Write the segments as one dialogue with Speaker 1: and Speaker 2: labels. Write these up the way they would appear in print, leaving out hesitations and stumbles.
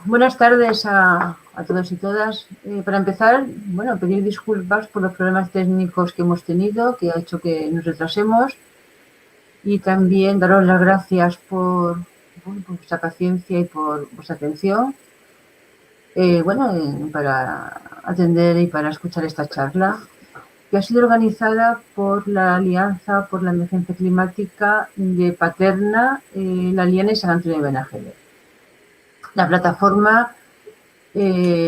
Speaker 1: Buenas tardes a todos y todas. Para empezar, bueno, pedir disculpas por los problemas técnicos que hemos tenido, que ha hecho que nos retrasemos, y también daros las gracias por vuestra paciencia y por vuestra atención, para atender y para escuchar esta charla, que ha sido organizada por la Alianza por la Emergencia Climática de Paterna, la Alianza y San Antonio de Benajever. La plataforma la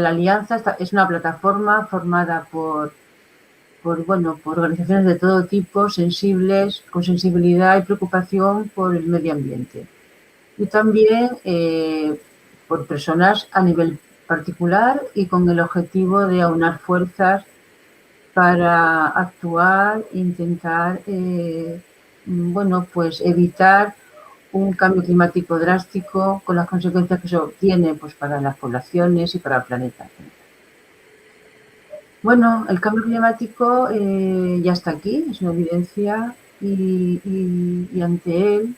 Speaker 1: Alianza es una plataforma formada por organizaciones de todo tipo, sensibles, con sensibilidad y preocupación por el medio ambiente. Y también por personas a nivel particular y con el objetivo de aunar fuerzas para actuar e intentar evitar un cambio climático drástico con las consecuencias que eso tiene para las poblaciones y para el planeta. Bueno, el cambio climático ya está aquí, es una evidencia y ante él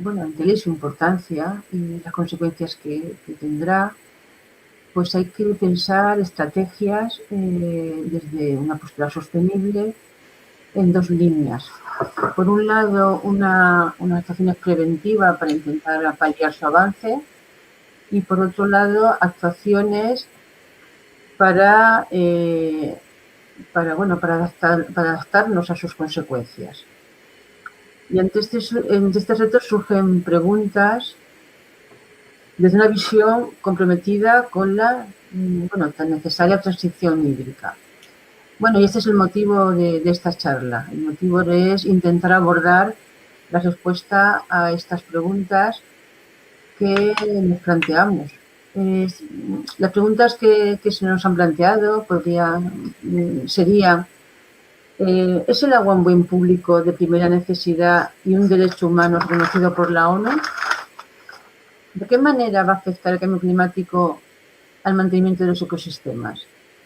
Speaker 1: ante él y su importancia y las consecuencias que tendrá, pues hay que pensar estrategias desde una postura sostenible en dos líneas. Por un lado, unas actuaciones preventivas para intentar paliar su avance y, por otro lado, actuaciones para adaptarnos a sus consecuencias. Y ante este reto surgen preguntas desde una visión comprometida con la tan necesaria transición hídrica. Bueno, y este es el motivo de esta charla. El motivo es intentar abordar la respuesta a estas preguntas que nos planteamos. Las preguntas que se nos han planteado serían: ¿es el agua un bien público de primera necesidad y un derecho humano reconocido por la ONU? ¿De qué manera va a afectar el cambio climático al mantenimiento de los ecosistemas?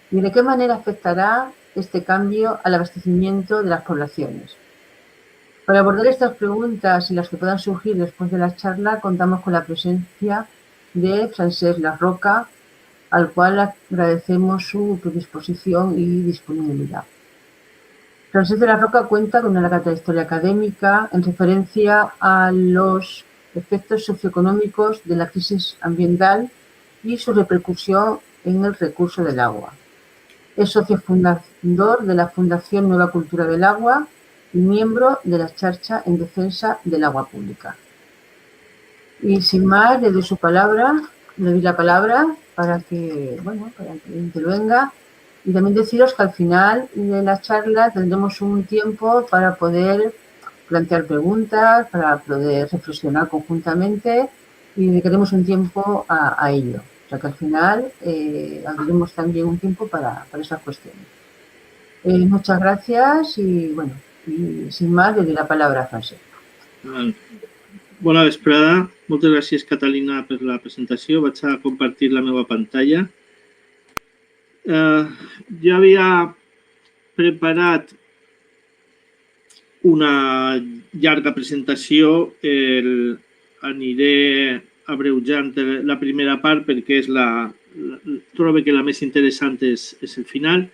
Speaker 1: ¿Y de qué manera afectará este cambio al abastecimiento de las poblaciones? Para abordar estas preguntas y las que puedan surgir después de la charla, contamos con la presencia de Francesc Larroca, al cual agradecemos su predisposición y disponibilidad. Francesc de Larroca cuenta con una larga trayectoria académica en referencia a los efectos socioeconómicos de la crisis ambiental y su repercusión en el recurso del agua. Es socio fundador de la Fundación Nueva Cultura del Agua y miembro de la Xarxa en Defensa del Agua Pública. Y sin más, le doy la palabra para que intervenga. Y también deciros que al final de la charla tendremos un tiempo para poder plantear preguntas, para poder reflexionar conjuntamente, y dedicaremos un tiempo a ello. O sea que al final abriremos también un tiempo para esas cuestiones. Muchas gracias y sin más le doy la palabra a Francesc.
Speaker 2: Bona vesprada. Moltes gràcies, Catalina, per la presentació. Vaig a compartir la meva pantalla. Jo havia preparat una llarga presentació. Aniré abreujant la primera part perquè trobo que la més interessant és el final.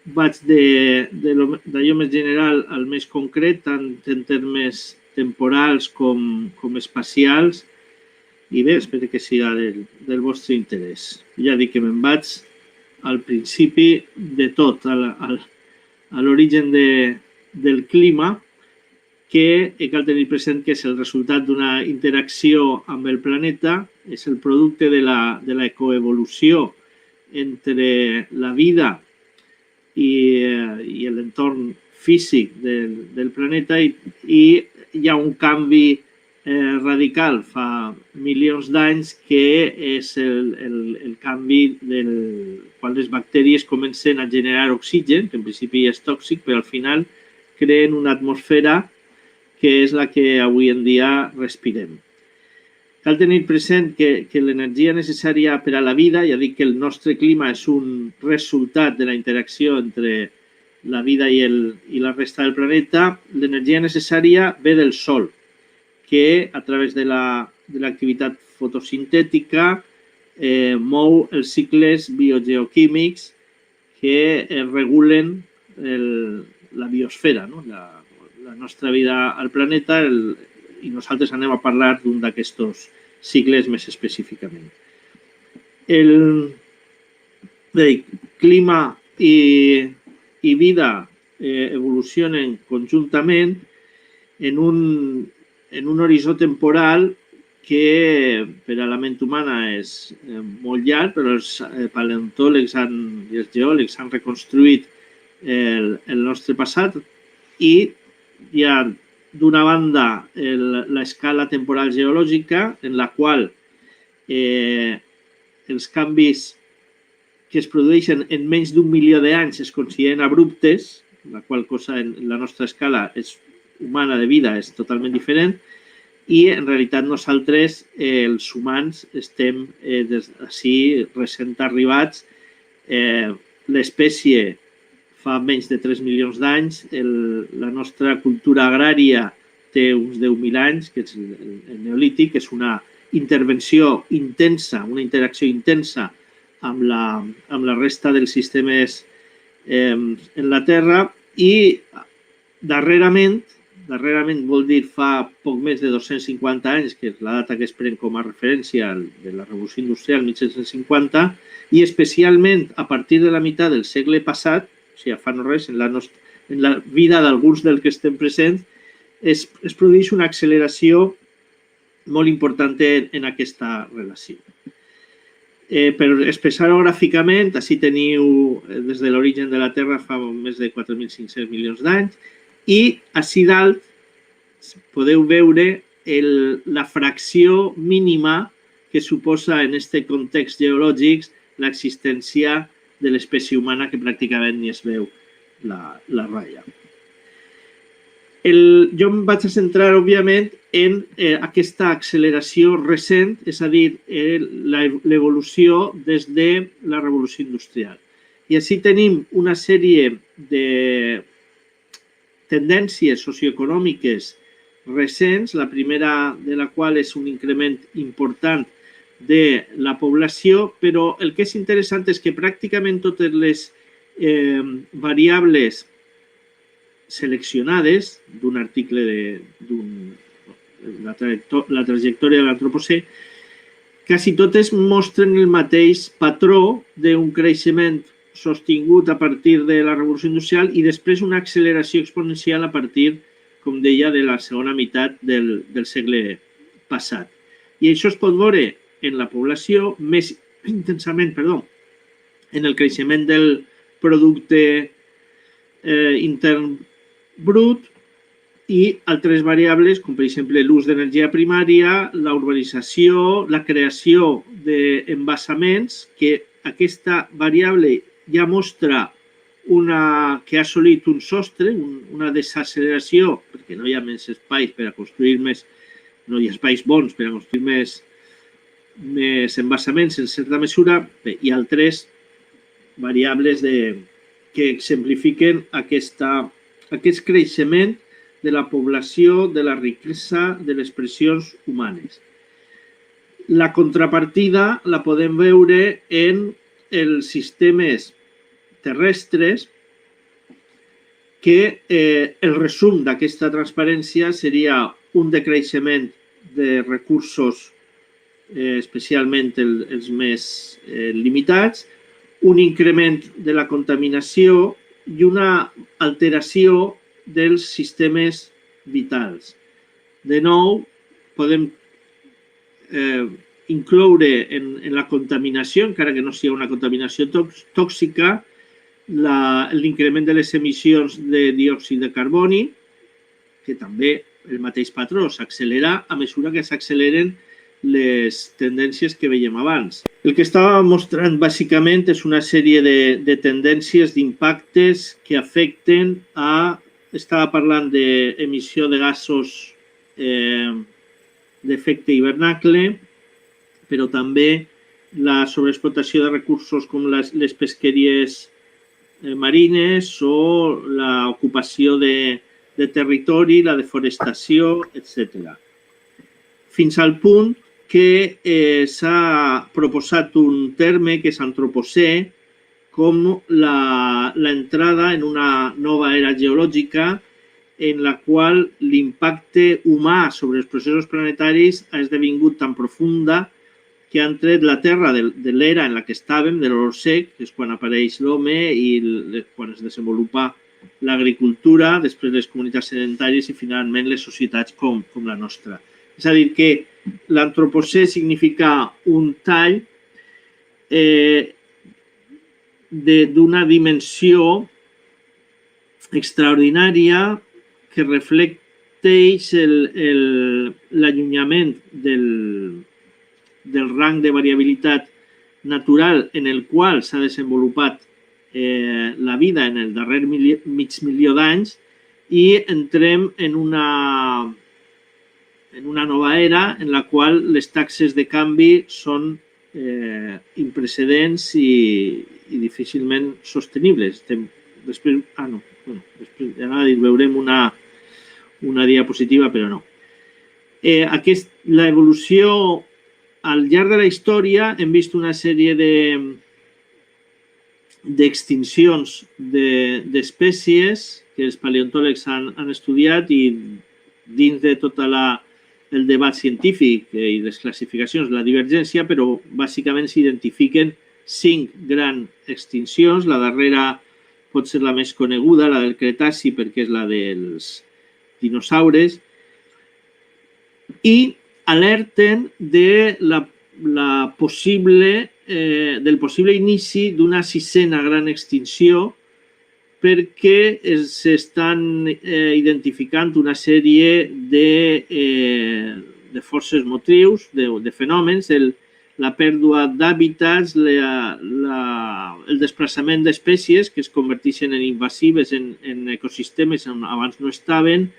Speaker 2: Vaig d'allò més general al més concret, tant en termes temporals com espacials, i bé, espero que siga del vostre interès. Ja dic que me'n vaig al principi de tot, a l'origen del clima, que cal tenir present que és el resultat d'una interacció amb el planeta, és el producte de l'ecoevolució entre la vida i l'entorn físic del planeta, i hi ha un canvi radical fa milions d'anys, que és el canvi quan les bactèries comencen a generar oxigen, que en principi és tòxic, però al final creen una atmosfera que és la que avui en dia respirem. Cal tenir present que l'energia necessària per a la vida, ja dic que el nostre clima és un resultat de la interacció entre la vida i la resta del planeta, l'energia necessària ve del Sol, que a través de l'activitat fotosintètica mou els cicles biogeoquímics que regulen la biosfera, no? La nostra vida al planeta, i nosaltres anem a parlar d'un d'aquests cicles més específicament. El clima i vida evolucionen conjuntament en un horitzó temporal que per a la ment humana és molt llarg, però els paleontòlegs i els geòlegs han reconstruït el nostre passat i hi ha, d'una banda, l'escala temporal geològica, en la qual els canvis que es produeixen en menys d'1 milió d'anys es consideren abruptes, la qual cosa en la nostra escala humana de vida és totalment diferent, i en realitat nosaltres, els humans, estem així recent arribats. L'espècie fa menys de 3 milions d'anys, la nostra cultura agrària té uns 10.000 anys, que és el neolític, que és una intervenció intensa, una interacció intensa amb la resta dels sistemes en la Terra, i darrerament vol dir fa poc més de 250 anys, que és la data que es pren com a referència de la Revolució Industrial 1750, i especialment a partir de la meitat del segle passat, o sigui, fa no res, en la vida d'alguns dels que estem presents, es produeix una acceleració molt important en aquesta relació. Per expressar-ho gràficament, així teniu des de l'origen de la Terra fa més de 4.500 milions d'anys, i així dalt podeu veure la fracció mínima que suposa en aquest context geològic l'existència de l'espècie humana, que pràcticament ni es veu la ratlla. Jo em vaig a centrar, òbviament, en aquesta acceleració recent, és a dir, l'evolució des de la Revolució Industrial. I així tenim una sèrie de tendències socioeconòmiques recents, la primera de la qual és un increment important de la població, però el que és interessant és que pràcticament totes les variables seleccionades d'un article la trajectòria de l'antropocè, quasi totes mostren el mateix patró d'un creixement sostingut a partir de la Revolució Industrial i després una acceleració exponencial a partir, com deia, de la segona meitat del segle passat. I això es pot veure en la població més intensament, en el creixement del producte intern brut i altres variables, com per exemple l'ús d'energia primària, la urbanització, la creació d'embassaments, que aquesta variable ja mostra que ha assolit un sostre, una desacceleració, perquè no hi ha més espais per a construir més, no hi ha espais bons per a construir més embassaments en certa mesura, i altres variables que exemplifiquen aquest creixement de la població, de la riquesa, de les pressions humanes. La contrapartida la podem veure en els sistemes terrestres, que el resum d'aquesta transparència seria un decreixement de recursos, especialment els més limitats, un increment de la contaminació i una alteració dels sistemes vitals. De nou, podem incloure en la contaminació, encara que no sigui una contaminació tòxica, l'increment de les emissions de diòxid de carboni, que també el mateix patró s'accelera a mesura que s'acceleren les tendències que veiem abans. El que estava mostrant bàsicament és una sèrie de tendències, d'impactes que afecten estava parlant d'emissió de gasos d'efecte hivernacle, però també la sobreexplotació de recursos com les pesqueries marines o l'ocupació de territori, la deforestació, etc. Fins al punt que s'ha proposat un terme que és antropocè com l'entrada en una nova era geològica en la qual l'impacte humà sobre els processos planetaris ha esdevingut tan profunda que han tret la Terra de l'era en la que estàvem, de l'Holocè, que és quan apareix l'home i quan es desenvolupa l'agricultura, després les comunitats sedentàries i finalment les societats com la nostra. És a dir, que l'antropocè significa un tall d'una dimensió extraordinària que reflecteix l'allunyament del rang de variabilitat natural en el qual s'ha desenvolupat la vida en el darrer mig milió d'anys i entrem en una nova era en la qual les taxes de canvi són imprecedents i difícilment sostenibles. Després veurem una diapositiva, però no. L'evolució al llarg de la història hem vist una sèrie d'extincions d'espècies que els paleontòlegs han estudiat i dins de tot el debat científic i les classificacions, la divergència, però bàsicament s'identifiquen 5 grans extincions. La darrera pot ser la més coneguda, la del Cretaci, perquè és la dels dinosaures, i alerten del possible inici d'una 6a gran extinció perquè s'estan identificant una sèrie de forces motrius, de fenòmens, la pèrdua d'hàbitats, el desplaçament d'espècies que es converteixen en invasives en ecosistemes on abans no estaven,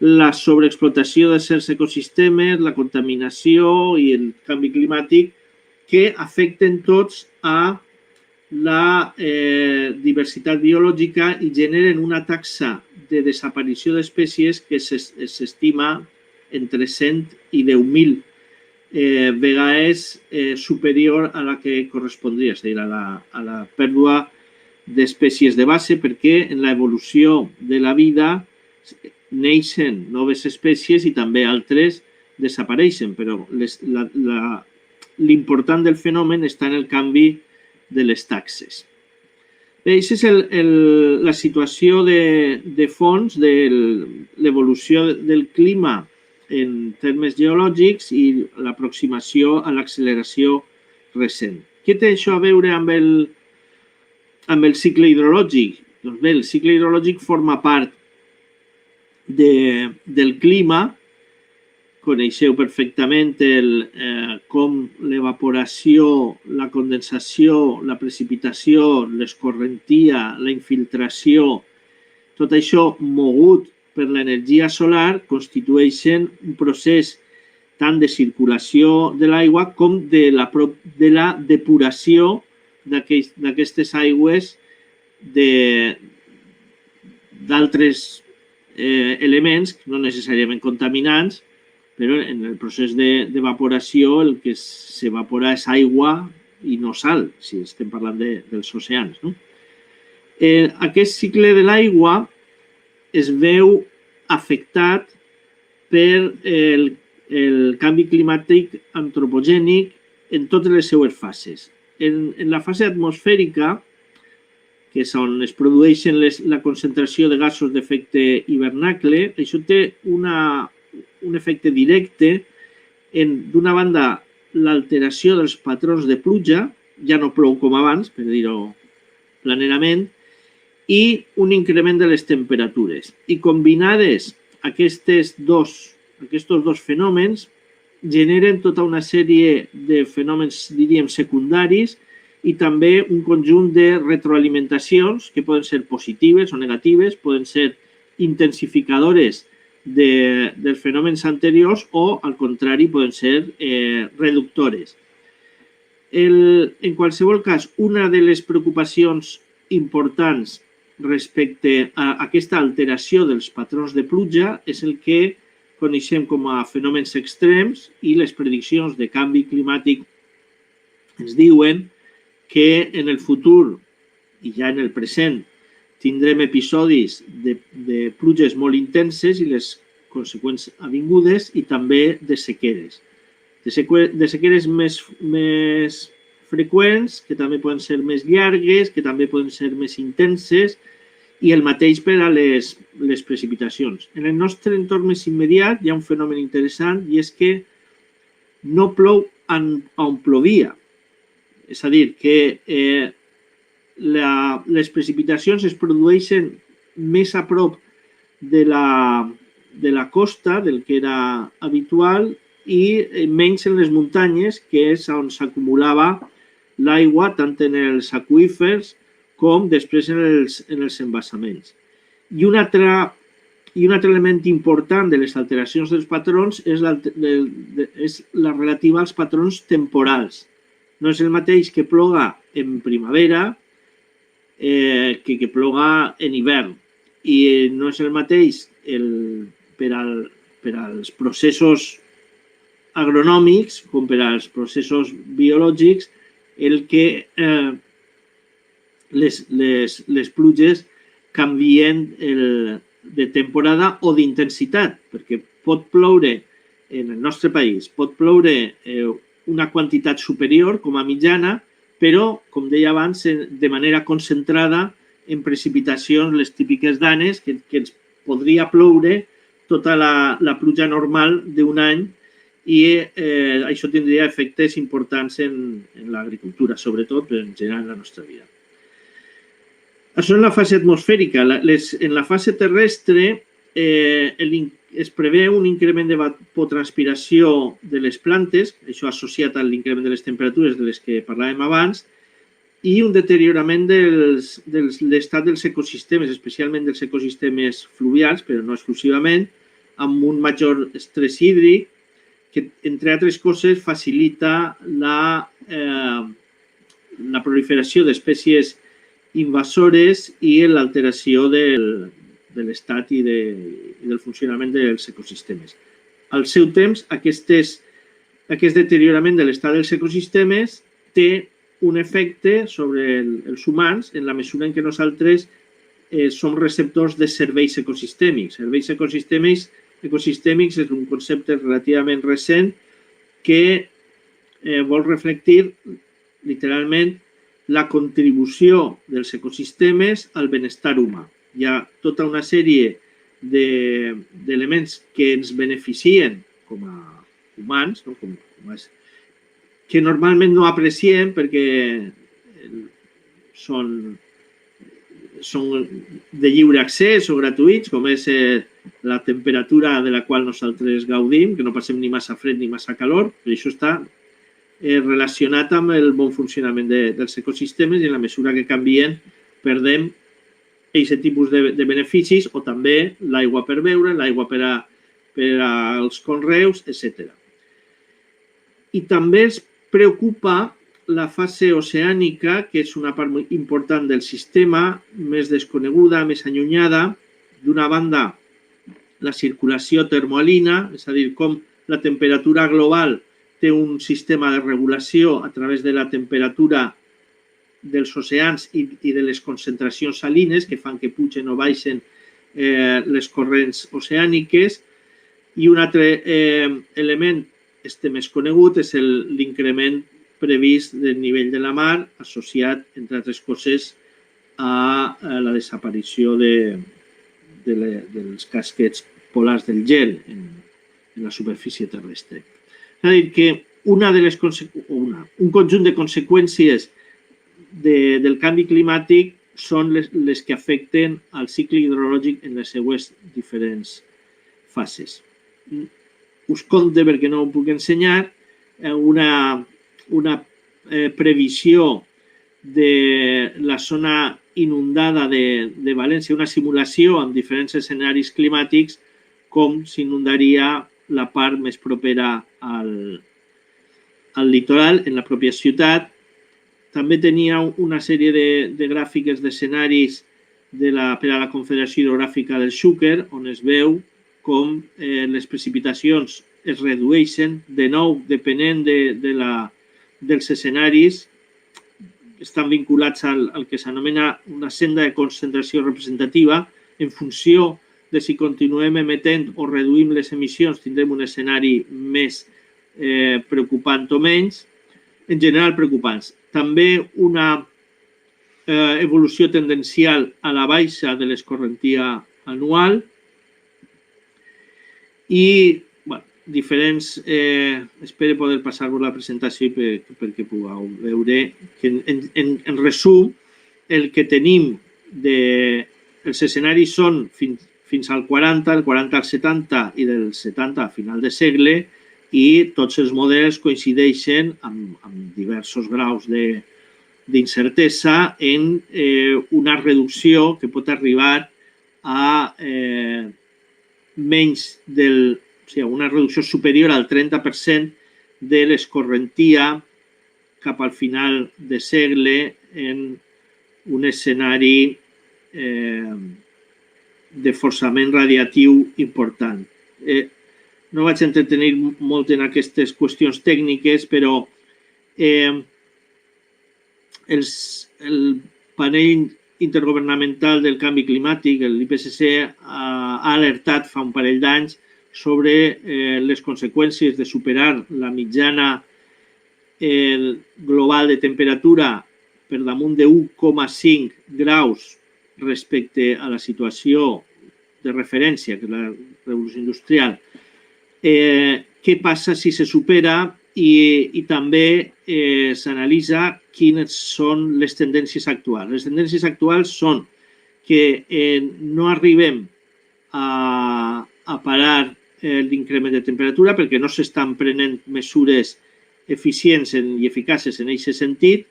Speaker 2: la sobreexplotació de certs ecosistemes, la contaminació i el canvi climàtic que afecten tots a la diversitat biològica i generen una taxa de desaparició d'espècies que s'estima entre 100 i 10.000 vegades superior a la que correspondria, és a dir, a la pèrdua d'espècies de base, perquè en l'evolució de la vida neixen noves espècies i també altres desapareixen, però l'important del fenomen està en el canvi de les taxes. Bé, aquesta és la situació de fons de l'evolució del clima en termes geològics i l'aproximació a l'acceleració recent. Què té això a veure amb el cicle hidrològic? Doncs bé, el cicle hidrològic forma part del clima. Coneixeu perfectament com l'evaporació, la condensació, la precipitació, l'escorrentia, la infiltració, tot això mogut per l'energia solar constitueixen un procés tant de circulació de l'aigua com de la depuració d'aquestes aigües d'altres elements, no necessàriament contaminants, però en el procés d'evaporació el que s'evapora és aigua i no sal, si estem parlant dels oceans. Aquest cicle de l'aigua es veu afectat per el canvi climàtic antropogènic en totes les seues fases. En la fase atmosfèrica, que és on es produeixen la concentració de gasos d'efecte hivernacle, això té un efecte directe en, d'una banda, l'alteració dels patrons de pluja, ja no plou com abans, per dir-ho planerament, i un increment de les temperatures. I combinades aquests dos fenòmens generen tota una sèrie de fenòmens, diríem, secundaris i també un conjunt de retroalimentacions que poden ser positives o negatives, poden ser intensificadores dels fenòmens anteriors o, al contrari, poden ser reductores. En qualsevol cas, una de les preocupacions importants respecte a aquesta alteració dels patrons de pluja és el que coneixem com a fenòmens extrems i les prediccions de canvi climàtic ens diuen que en el futur i ja en el present tindrem episodis de pluges molt intenses i les conseqüents avingudes i també de sequeres. De sequeres més freqüents, que també poden ser més llargues, que també poden ser més intenses i el mateix per a les precipitacions. En el nostre entorn més immediat hi ha un fenomen interessant i és que no plou on plovia. És a dir, que les precipitacions es produeixen més a prop de la costa, del que era habitual, i menys en les muntanyes, que és on s'acumulava l'aigua tant en els aqüífers com després en els embassaments. I un altre element important de les alteracions dels patrons és la relativa als patrons temporals. No és el mateix que ploga en primavera que ploga en hivern. I no és el mateix per als processos agronòmics com per als processos biològics el que les pluges canvien de temporada o d'intensitat, perquè pot ploure en el nostre país, pot ploure una quantitat superior com a mitjana, però, com deia abans, de manera concentrada en precipitacions, les típiques danes, que ens podria ploure tota la pluja normal d'un any i això tindria efectes importants en l'agricultura, sobretot, però en general en la nostra vida. Això en la fase atmosfèrica. En la fase terrestre es preveu un increment de evapotranspiració de les plantes, això associat a l'increment de les temperatures de les que parlàvem abans, i un deteriorament de l'estat dels ecosistemes, especialment dels ecosistemes fluvials, però no exclusivament, amb un major estrès hídric, que, entre altres coses, facilita la proliferació d'espècies invasores i l'alteració de l'estat i del funcionament dels ecosistemes. Al seu temps, aquest deteriorament de l'estat dels ecosistemes té un efecte sobre els humans en la mesura en què nosaltres som receptors de serveis ecosistèmics. Serveis ecosistèmics és un concepte relativament recent que vol reflectir literalment la contribució dels ecosistemes al benestar humà. Hi ha tota una sèrie d'elements que ens beneficien com a humans, no? Que normalment no apreciem perquè són de lliure accés o gratuïts, com és la temperatura de la qual nosaltres gaudim, que no passem ni massa fred ni massa calor, però això està relacionat amb el bon funcionament dels ecosistemes i en la mesura que canvien perdem aquest tipus de beneficis o també l'aigua per beure, l'aigua per als conreus, etc. I també es preocupa la fase oceànica, que és una part molt important del sistema, més desconeguda, més allunyada. D'una banda, la circulació termohalina, és a dir, com la temperatura global té un sistema de regulació a través de la temperatura dels oceans i de les concentracions salines que fan que pugen o baixen les corrents oceàniques. I un altre element més conegut és l'increment previst del nivell de la mar associat, entre altres coses, a la desaparició dels casquets polars del gel en la superfície terrestre. És a dir, que un conjunt de conseqüències del canvi climàtic són les que afecten el cicle hidrològic en les seues diferents fases. Us compte, perquè no ho puc ensenyar, una previsió de la zona inundada de València, una simulació amb diferents escenaris climàtics, com s'inundaria la part més propera al litoral, en la pròpia ciutat, També tenia una sèrie de gràfiques d'escenaris per a la Confederació Hidrogràfica del Xúquer, on es veu com les precipitacions es redueixen, de nou, depenent dels escenaris, estan vinculats al que s'anomena una senda de concentració representativa. En funció de si continuem emetent o reduïm les emissions, tindrem un escenari més preocupant o menys, en general preocupants. També una evolució tendencial a la baixa de l'escorrentia anual i diferents... espero poder passar-vos la presentació perquè pugueu veure que, en resum, el que tenim els escenaris són fins al 40, el 40 al 70 i del 70 a final de segle, i tots els models coincideixen amb diversos graus d'incertesa en una reducció que pot arribar a menys del... O sigui, una reducció superior al 30% de l'escorrentia cap al final de segle en un escenari de forçament radiatiu important. No vaig entretenir molt en aquestes qüestions tècniques, però el panell intergovernamental del canvi climàtic, l'IPCC, ha alertat fa un parell d'anys sobre les conseqüències de superar la mitjana global de temperatura per damunt de 1,5 graus respecte a la situació de referència, que és la revolució industrial. Què passa si se supera i també s'analitza quines són les tendències actuals. Les tendències actuals són que no arribem a parar l'increment de temperatura perquè no s'estan prenent mesures eficients i eficaces en aquest sentit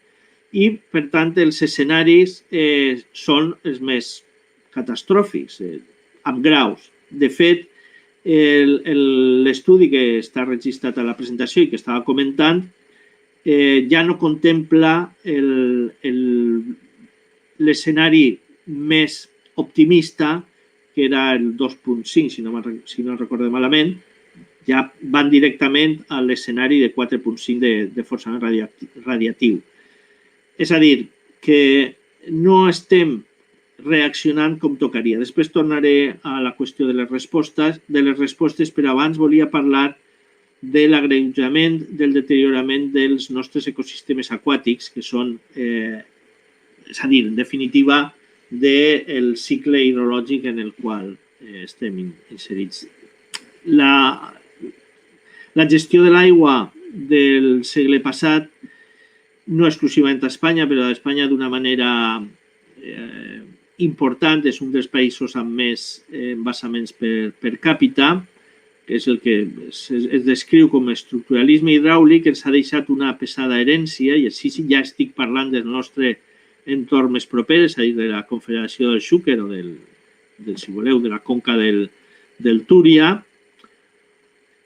Speaker 2: i, per tant, els escenaris són els més catastròfics, amb graus. De fet, l'estudi que està registrat a la presentació i que estava comentant ja no contempla l'escenari més optimista, que era el 2.5, si no recordo malament, ja van directament a l'escenari de 4.5 de forçament radiatiu. És a dir, que no estem reaccionant com tocaria. Després tornaré a la qüestió de les respostes, però abans volia parlar de l'agreujament, del deteriorament dels nostres ecosistemes aquàtics, que són, és a dir, en definitiva, del cicle hidrològic en el qual estem inserits. La gestió de l'aigua del segle passat, no exclusivament a Espanya, però a Espanya d'una manera important, és un dels països amb més embassaments per càpita, que és el que es descriu com estructuralisme hidràulic, ens ha deixat una pesada herència, i així ja estic parlant del nostre entorn més proper, és a dir, de la Confederació del Xúquer o si voleu, de la conca del Túria,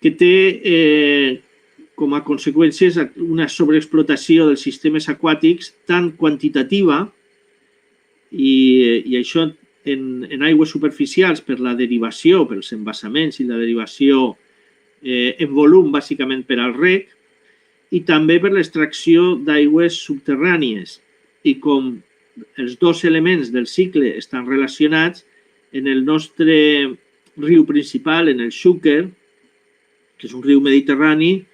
Speaker 2: que té com a conseqüències una sobreexplotació dels sistemes aquàtics tan quantitativa i això en aigües superficials per la derivació, pels embassaments i la derivació en volum, bàsicament per al reg, i també per l'extracció d'aigües subterrànies. I com els dos elements del cicle estan relacionats, en el nostre riu principal, en el Xúquer, que és un riu mediterrani,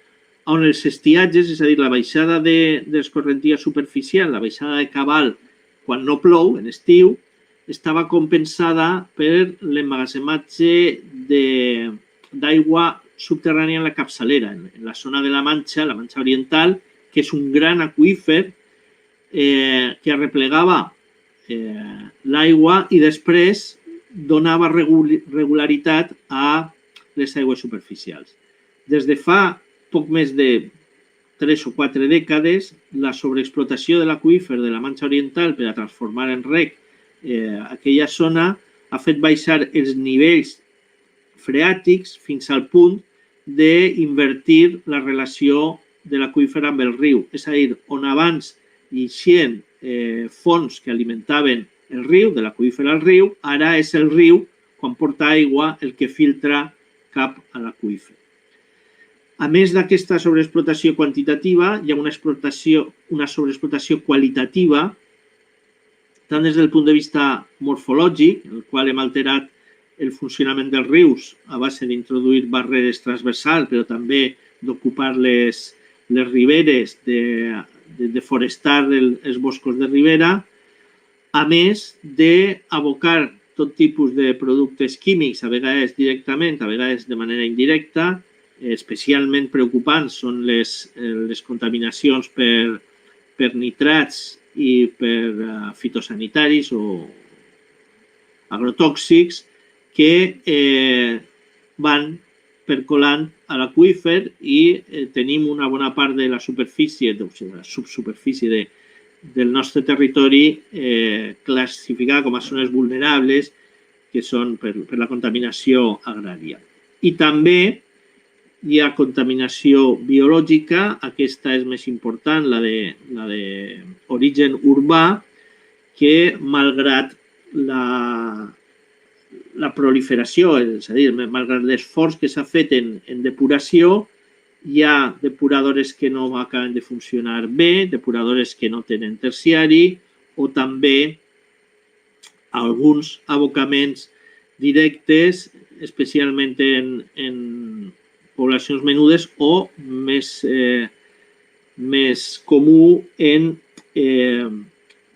Speaker 2: on els estiatges, és a dir, la baixada d'escorrentia superficial, la baixada de cabal quan no plou, en estiu, estava compensada per l'emmagatzematge d'aigua subterrània en la capçalera, en la zona de la Manxa Oriental, que és un gran aqüífer que arreplegava l'aigua i després donava regularitat a les aigües superficials. Des de fa poc més de 3 o 4 dècades, la sobreexplotació de l'aqüífer de la Manxa Oriental per a transformar en reg aquella zona ha fet baixar els nivells freàtics fins al punt d'invertir la relació de l'aqüífer amb el riu. És a dir, on abans hi havia fonts que alimentaven el riu, de l'aqüífer al riu, ara és el riu, quan porta aigua, el que filtra cap a l'aqüífer. A més d'aquesta sobreexplotació quantitativa, hi ha una sobreexplotació qualitativa, tant des del punt de vista morfològic, en el qual hem alterat el funcionament dels rius a base d'introduir barreres transversals, però també d'ocupar les riberes, de deforestar els boscos de ribera, a més d'abocar tot tipus de productes químics, a vegades directament, a vegades de manera indirecta. Especialment preocupants són les contaminacions per nitrats i per fitosanitaris o agrotòxics que van percolant a l'aqüífer i tenim una bona part de la superfície, de la subsuperfície del nostre territori classificada com a zones vulnerables que són per la contaminació agrària. I també hi ha contaminació biològica, aquesta és més important, la d'origen urbà, que malgrat la proliferació, és a dir, malgrat l'esforç que s'ha fet en depuració, hi ha depuradores que no acaben de funcionar bé, depuradores que no tenen terciari o també alguns abocaments directes, especialment en poblacions menudes o més comú en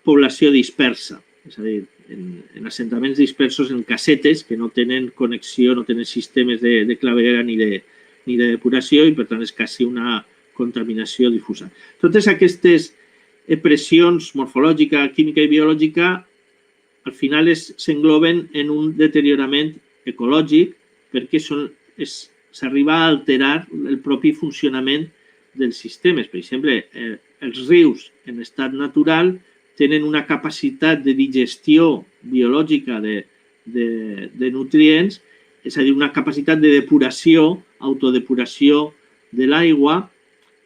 Speaker 2: població dispersa, és a dir, en assentaments dispersos en casetes que no tenen connexió, no tenen sistemes de claveguera ni de depuració i, per tant, és quasi una contaminació difusa. Totes aquestes pressions morfològica, química i biològica al final s'engloben en un deteriorament ecològic perquè s'arriba a alterar el propi funcionament dels sistemes. Per exemple, els rius en estat natural tenen una capacitat de digestió biològica de nutrients, és a dir, una capacitat de depuració, autodepuració de l'aigua,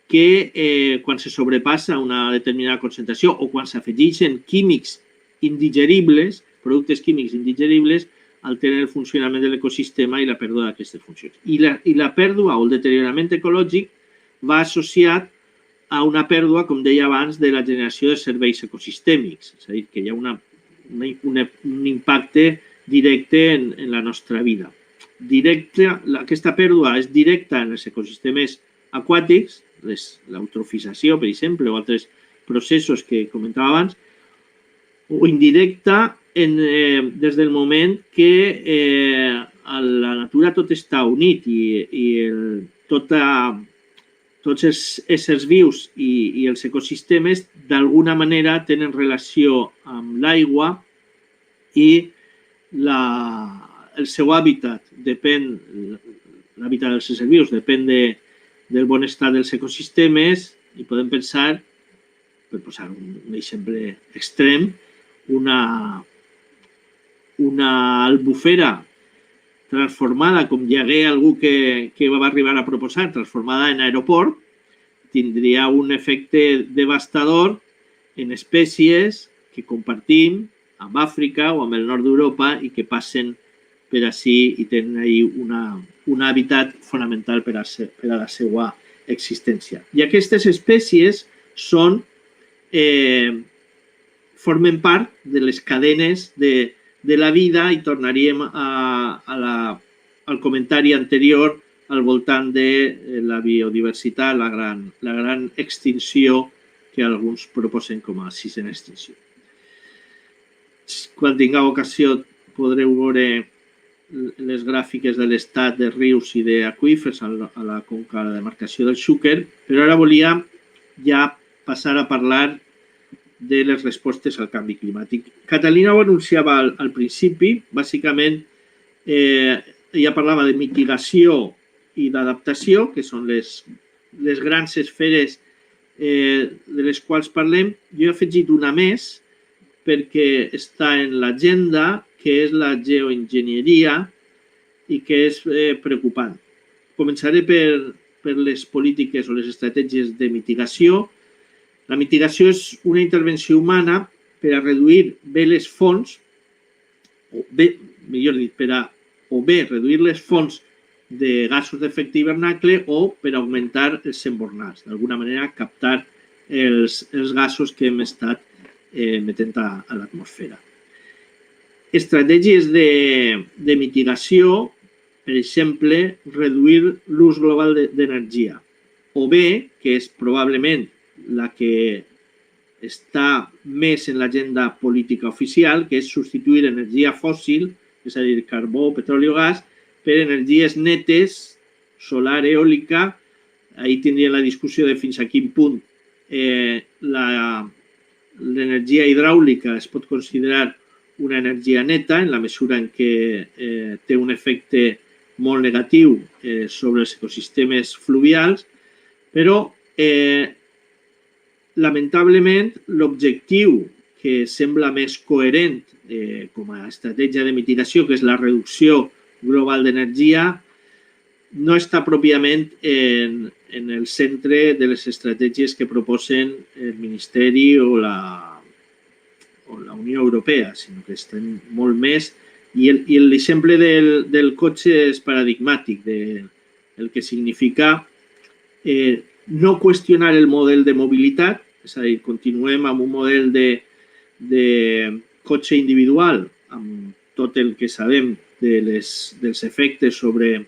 Speaker 2: que quan se sobrepassa una determinada concentració o quan s'afegeixen químics indigeribles, productes químics indigeribles, alteren el funcionament de l'ecosistema i la pèrdua d'aquestes funcions. I la pèrdua o el deteriorament ecològic va associat a una pèrdua, com deia abans, de la generació de serveis ecosistèmics. És a dir, que hi ha un impacte directe en la nostra vida. Aquesta pèrdua és directa en els ecosistemes aquàtics, l'eutrofització, per exemple, o altres processos que comentava abans, o indirecta des del moment que a la natura tot està unit i tots els éssers vius i els ecosistemes d'alguna manera tenen relació amb l'aigua i el seu hàbitat depèn, l'hàbitat dels éssers vius depèn del bon estat dels ecosistemes i podem pensar, per posar un exemple extrem, una albufera transformada, com hi hagué algú que va arribar a proposar, transformada en aeroport, tindria un efecte devastador en espècies que compartim amb Àfrica o amb el nord d'Europa i que passen per ací i tenen ahí un hàbitat fonamental per a la seva existència. I aquestes espècies formen part de les cadenes de la vida i tornaríem al comentari anterior al voltant de la biodiversitat, la gran extinció que alguns proposen com a sisena extinció. Quan tingueu ocasió podreu veure les gràfiques de l'estat de rius i d'aqüífers a la conca de demarcació del Xúquer, però ara volia ja passar a parlar de les respostes al canvi climàtic. Catalina ho anunciava al principi, bàsicament ella parlava de mitigació i d'adaptació, que són les grans esferes de les quals parlem. Jo he afegit una més perquè està en l'agenda, que és la geoenginyeria i que és preocupant. Començaré per les polítiques o les estratègies de mitigació. La mitigació és una intervenció humana per a reduir bé les fonts, o bé, millor dit, o bé reduir les fonts de gasos d'efecte hivernacle o per augmentar els embornats, d'alguna manera captar els gasos que hem estat emetent a l'atmosfera. Estratègies de mitigació, per exemple, reduir l'ús global d'energia, o bé, que és probablement la que està més en l'agenda política oficial, que és substituir energia fòssil, és a dir, carbó, petroli o gas, per energies netes, solar, eòlica. Ahir tindria la discussió de fins a quin punt l'energia hidràulica es pot considerar una energia neta en la mesura en què té un efecte molt negatiu sobre els ecosistemes fluvials, però lamentablement l'objectiu que sembla més coherent com a estratègia de mitigació, que és la reducció global d'energia, no està pròpiament en el centre de les estratègies que proposen el Ministeri o la Unió Europea, sinó que estan molt més. I l'exemple del cotxe és paradigmàtic del que significa no qüestionar el model de mobilitat, és a dir, continuem amb un model de cotxe individual, amb tot el que sabem dels efectes sobre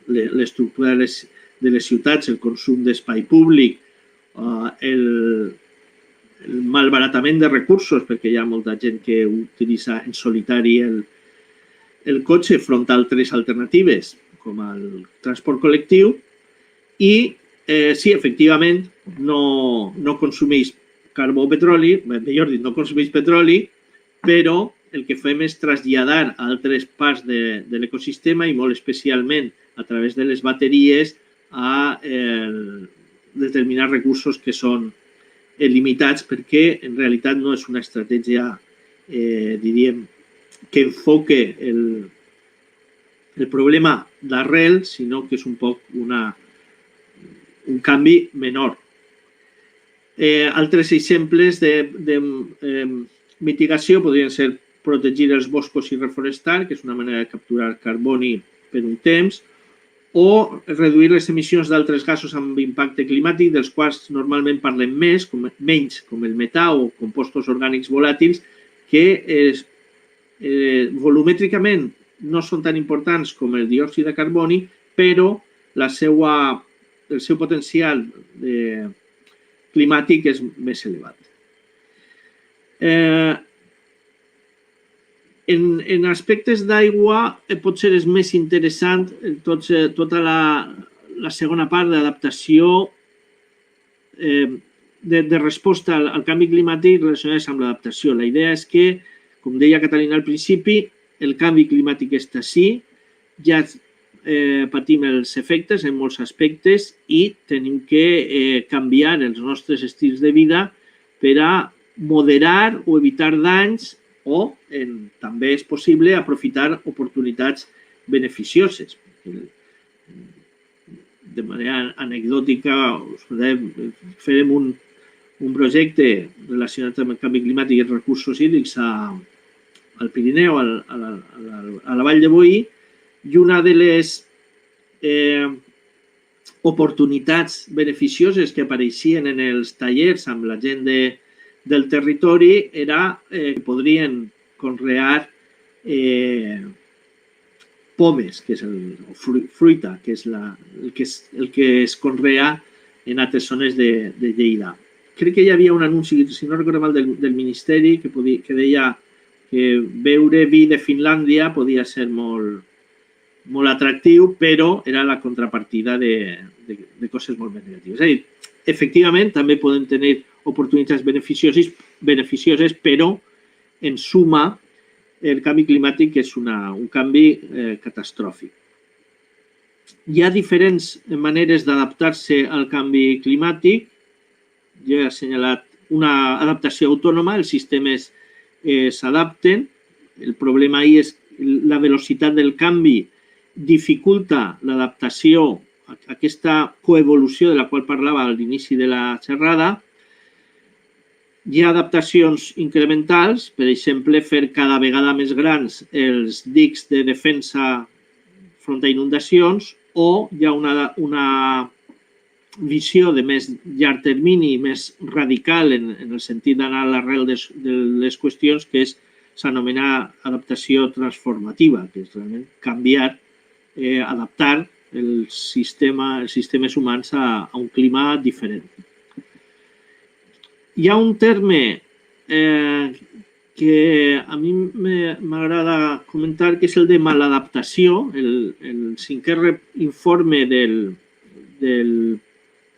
Speaker 2: l'estructura de les ciutats, el consum d'espai públic, el malbaratament de recursos, perquè hi ha molta gent que utilitza en solitari el cotxe front a altres alternatives, com el transport col·lectiu, i sí, efectivament, no consumeix carbó o petroli, millor dit, no consumeix petroli, però el que fem és traslladar a altres parts de l'ecosistema i molt especialment a través de les bateries a determinats recursos que són limitats perquè en realitat no és una estratègia, diríem, que enfoque el problema d'arrel, sinó que és un poc un canvi menor. Altres exemples de mitigació podrien ser protegir els boscos i reforestar, que és una manera de capturar carboni per un temps, o reduir les emissions d'altres gasos amb impacte climàtic, dels quals normalment parlem menys, com el metà o compostos orgànics volàtils, que volumètricament no són tan importants com el diòxid de carboni, però el seu potencial climàtic és més elevat. En aspectes d'aigua potser és més interessant tota la segona part d'adaptació de resposta al canvi climàtic relacionats amb l'adaptació. La idea és que, com deia Catalina al principi, el canvi climàtic està ací, ja patim els efectes en molts aspectes i tenim que canviar els nostres estils de vida per a moderar o evitar danys o també és possible aprofitar oportunitats beneficioses. De manera anecdòtica, farem un projecte relacionat amb el canvi climàtic i els recursos hídrics al Pirineu, a la Vall de Boí, i una de les oportunitats beneficioses que apareixien en els tallers amb la gent del territori era que podrien conrear pomes, que és fruita, que és el que es conrea en altres zones de Lleida. Crec que hi havia un anunci, si no recordo mal, del Ministeri que deia que beure vi de Finlàndia podia ser molt atractiu, però era la contrapartida de coses molt més negatives. És a dir, efectivament, també podem tenir oportunitats beneficioses, però en suma el canvi climàtic és un canvi catastròfic. Hi ha diferents maneres d'adaptar-se al canvi climàtic. Jo he assenyalat una adaptació autònoma, els sistemes s'adapten. El problema ahí és la velocitat del canvi dificulta l'adaptació, aquesta coevolució de la qual parlava a l'inici de la xerrada, Hi ha adaptacions incrementals, per exemple, fer cada vegada més grans els dics de defensa front a inundacions, o hi ha una visió de més llarg termini, més radical en el sentit d'anar a l'arrel de les qüestions, que s'anomena adaptació transformativa, que és realment canviar, adaptar els sistemes humans a un clima diferent. Hi ha un terme que a mi m'agrada comentar, que és el de maladaptació. El cinquè informe del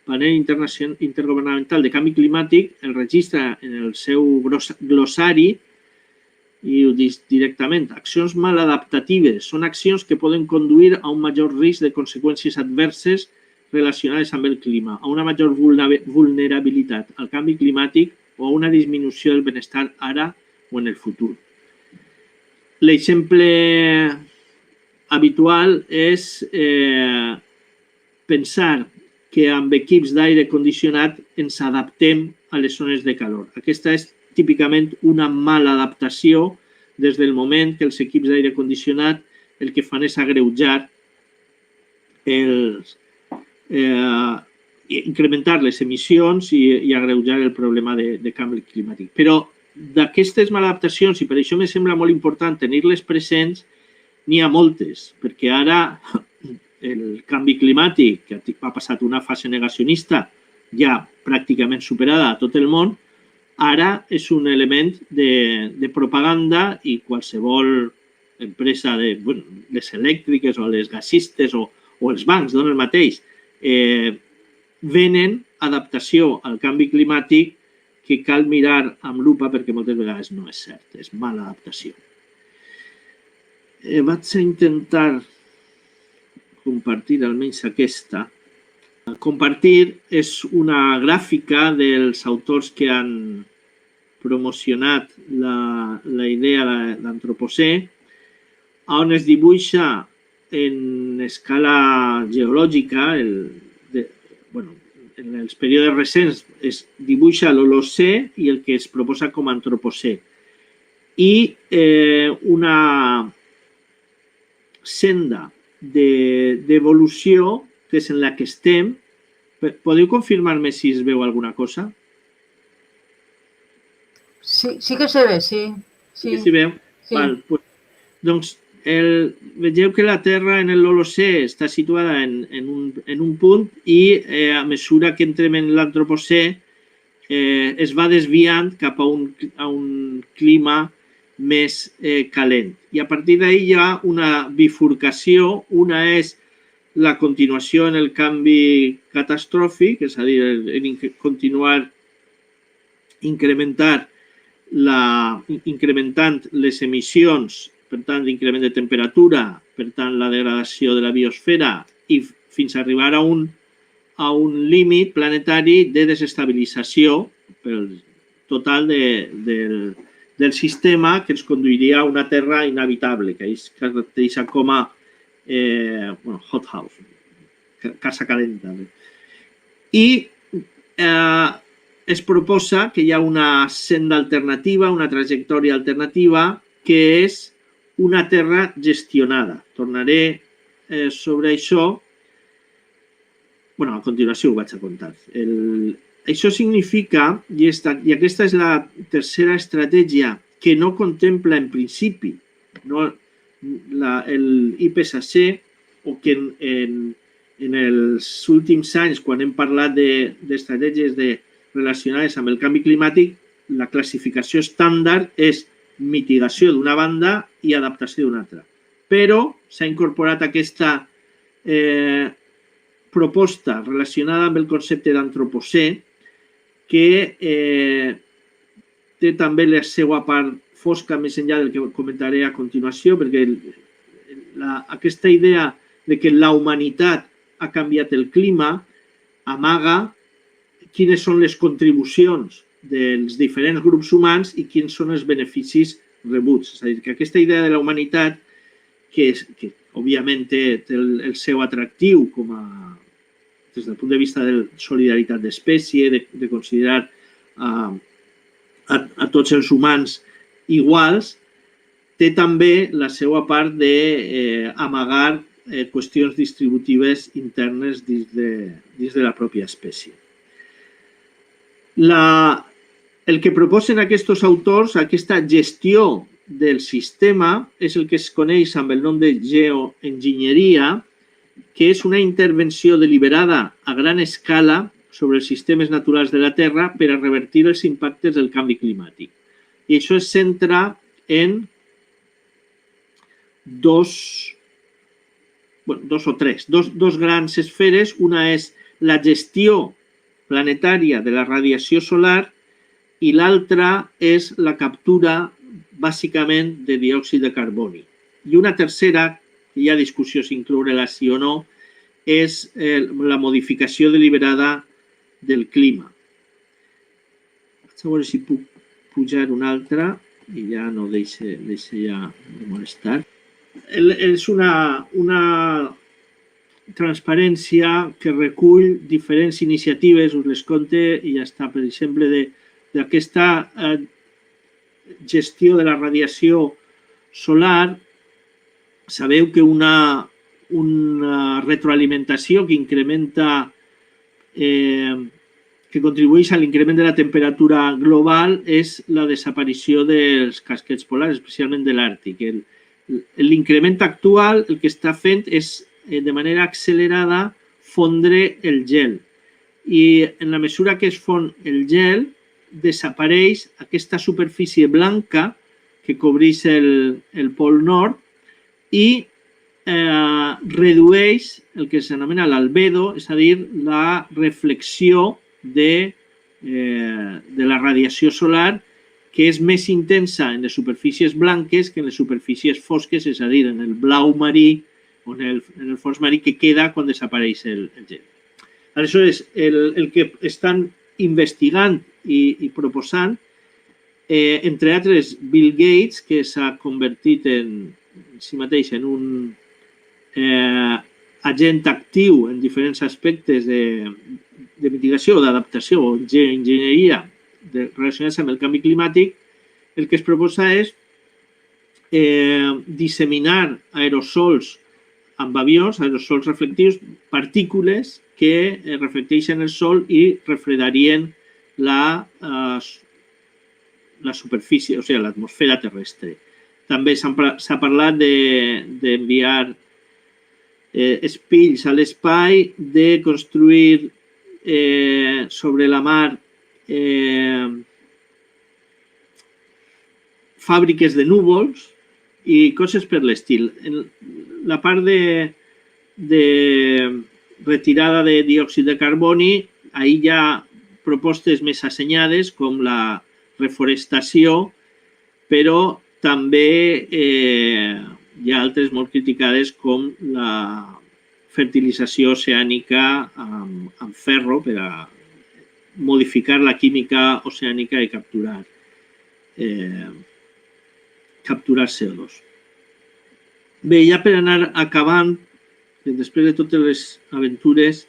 Speaker 2: Panel Intergovernamental de Canvi Climàtic el registra en el seu glossari i ho diu directament. Accions maladaptatives són accions que poden conduir a un major risc de conseqüències adverses relacionades amb el clima, a una major vulnerabilitat al canvi climàtic o a una disminució del benestar ara o en el futur. L'exemple habitual és pensar que amb equips d'aire condicionat ens adaptem a les zones de calor. Aquesta és típicament una mala adaptació des del moment que els equips d'aire condicionat el que fan és agreujar incrementar les emissions i agreujar el problema de canvi climàtic. Però d'aquestes maladaptacions, i per això me sembla molt important tenir-les presents, n'hi ha moltes, perquè ara el canvi climàtic, que ha passat una fase negacionista ja pràcticament superada a tot el món, ara és un element de propaganda i qualsevol empresa, les elèctriques o les gasistes o els bancs, el mateix, venen adaptació al canvi climàtic que cal mirar amb lupa perquè moltes vegades no és cert, és mala adaptació. Vaig a intentar compartir almenys aquesta. Compartir és una gràfica dels autors que han promocionat la idea d'antropocè, on es dibuixa en escala geològica, en els períodes recents es dibuixa l'Holocè i el que es proposa com a antropocè. I una senda d'evolució que és en la que estem. Podeu confirmar-me si es veu alguna cosa?
Speaker 1: Sí que se ve, sí.
Speaker 2: Sí que s'hi veu? Doncs vegeu que la Terra en l'Holocè està situada en un punt i a mesura que entrem en l'antropocè es va desviant cap a un clima més calent. I a partir d'ahí hi ha una bifurcació. Una és la continuació en el canvi catastròfic, és a dir, continuar incrementant les emissions, per tant, l'increment de temperatura, per tant, la degradació de la biosfera i fins a arribar a un límit planetari de desestabilització total del sistema que ens conduiria a una Terra inhabitable, que es caracteritza com a hothouse, casa calenta. I es proposa que hi ha una senda alternativa, una trajectòria alternativa, que és una Terra gestionada. Tornaré sobre això. A continuació ho vaig a contar. Això significa, i aquesta és la tercera estratègia que no contempla en principi l'IPCC, o que en els últims anys, quan hem parlat d'estratègies relacionades amb el canvi climàtic, la classificació estàndard és mitigació d'una banda i adaptació d'una altra. Però s'ha incorporat aquesta proposta relacionada amb el concepte d'antropocè, que té també la seva part fosca més enllà del que comentaré a continuació, perquè aquesta idea de que la humanitat ha canviat el clima amaga quines són les contribucions dels diferents grups humans i quins són els beneficis rebuts. És a dir, que aquesta idea de la humanitat, que òbviament té el seu atractiu des del punt de vista de solidaritat d'espècie, de considerar a tots els humans iguals, té també la seva part d'amagar qüestions distributives internes dins de la pròpia espècie. El que proposen aquests autors, aquesta gestió del sistema, és el que es coneix amb el nom de geoenginyeria, que és una intervenció deliberada a gran escala sobre els sistemes naturals de la Terra per a revertir els impactes del canvi climàtic. I això es centra en dos grans esferes. Una és la gestió planetària de la radiació solar i l'altra és la captura, bàsicament, de diòxid de carboni. I una tercera, que hi ha discussió si incloure-la sí o no, és la modificació deliberada del clima. Vaig a veure si puc pujar una altra i ja no deixa ja de molestar. És una transparència que recull diferents iniciatives, us les conte i ja està. Per exemple, d'aquesta gestió de la radiació solar, sabeu que una retroalimentació que incrementa, que contribueix a l'increment de la temperatura global és la desaparició dels casquets polars, especialment de l'Àrtic. L'increment actual el que està fent és, de manera accelerada, fondre el gel. I en la mesura que es fon el gel, desapareix aquesta superfície blanca que cobreix el pol nord i redueix el que s'anomena l'albedo, és a dir, la reflexió de la radiació solar, que és més intensa en les superfícies blanques que en les superfícies fosques, és a dir, en el blau marí o en el fons marí que queda quan desapareix el gel. Aleshores, el que estan investigant i proposant, entre altres, Bill Gates, que s'ha convertit en si mateix en un agent actiu en diferents aspectes de mitigació o d'adaptació o geoenginyeria relacionats amb el canvi climàtic, el que es proposa és disseminar aerosols amb avions, aerosols reflectius, partícules que reflecteixen el sol i refredarien la superfície, o sigui, l'atmosfera terrestre. També s'ha parlat d'enviar espills a l'espai, de construir sobre la mar fàbriques de núvols i coses per l'estil. La part de retirada de diòxid de carboni, ahir hi ha propostes més assenyades com la reforestació, però també hi ha altres molt criticades com la fertilització oceànica amb ferro per a modificar la química oceànica i capturar CO2. Bé, ja per anar acabant, després de totes les aventures,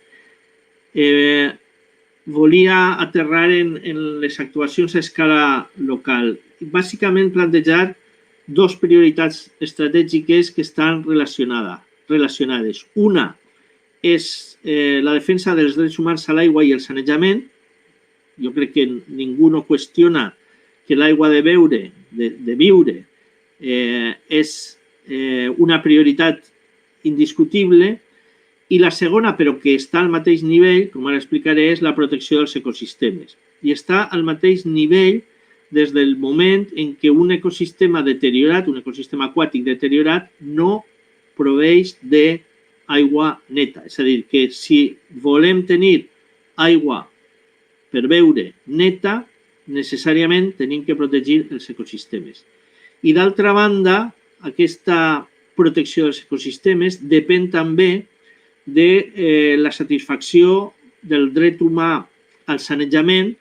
Speaker 2: volia aterrar en les actuacions a escala local. Bàsicament plantejar dues prioritats estratègiques que estan relacionades. Una és la defensa dels drets humans a l'aigua i el sanejament. Jo crec que ningú no qüestiona que l'aigua de viure és una prioritat indiscutible. I la segona, però que està al mateix nivell, com ara explicaré, és la protecció dels ecosistemes. I està al mateix nivell des del moment en què un ecosistema deteriorat, un ecosistema aquàtic deteriorat, no proveix d'aigua neta. És a dir, que si volem tenir aigua per beure neta, necessàriament tenim que protegir els ecosistemes. I d'altra banda, aquesta protecció dels ecosistemes depèn també de la satisfacció del dret humà al sanejament,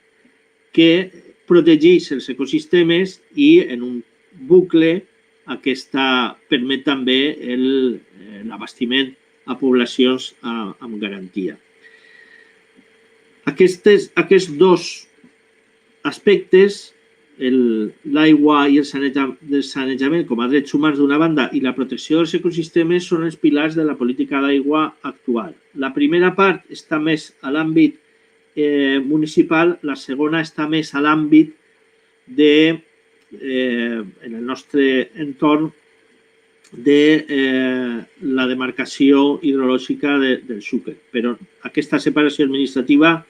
Speaker 2: que protegeix els ecosistemes i en un bucle aquesta permet també l'abastiment a poblacions amb garantia. Aquests dos aspectes l'aigua i el sanejament com a drets humans d'una banda i la protecció dels ecosistemes són els pilars de la política d'aigua actual. La primera part està més a l'àmbit municipal, la segona està més a l'àmbit en el nostre entorn de la demarcació hidrològica del Xúquer. Però aquesta separació administrativa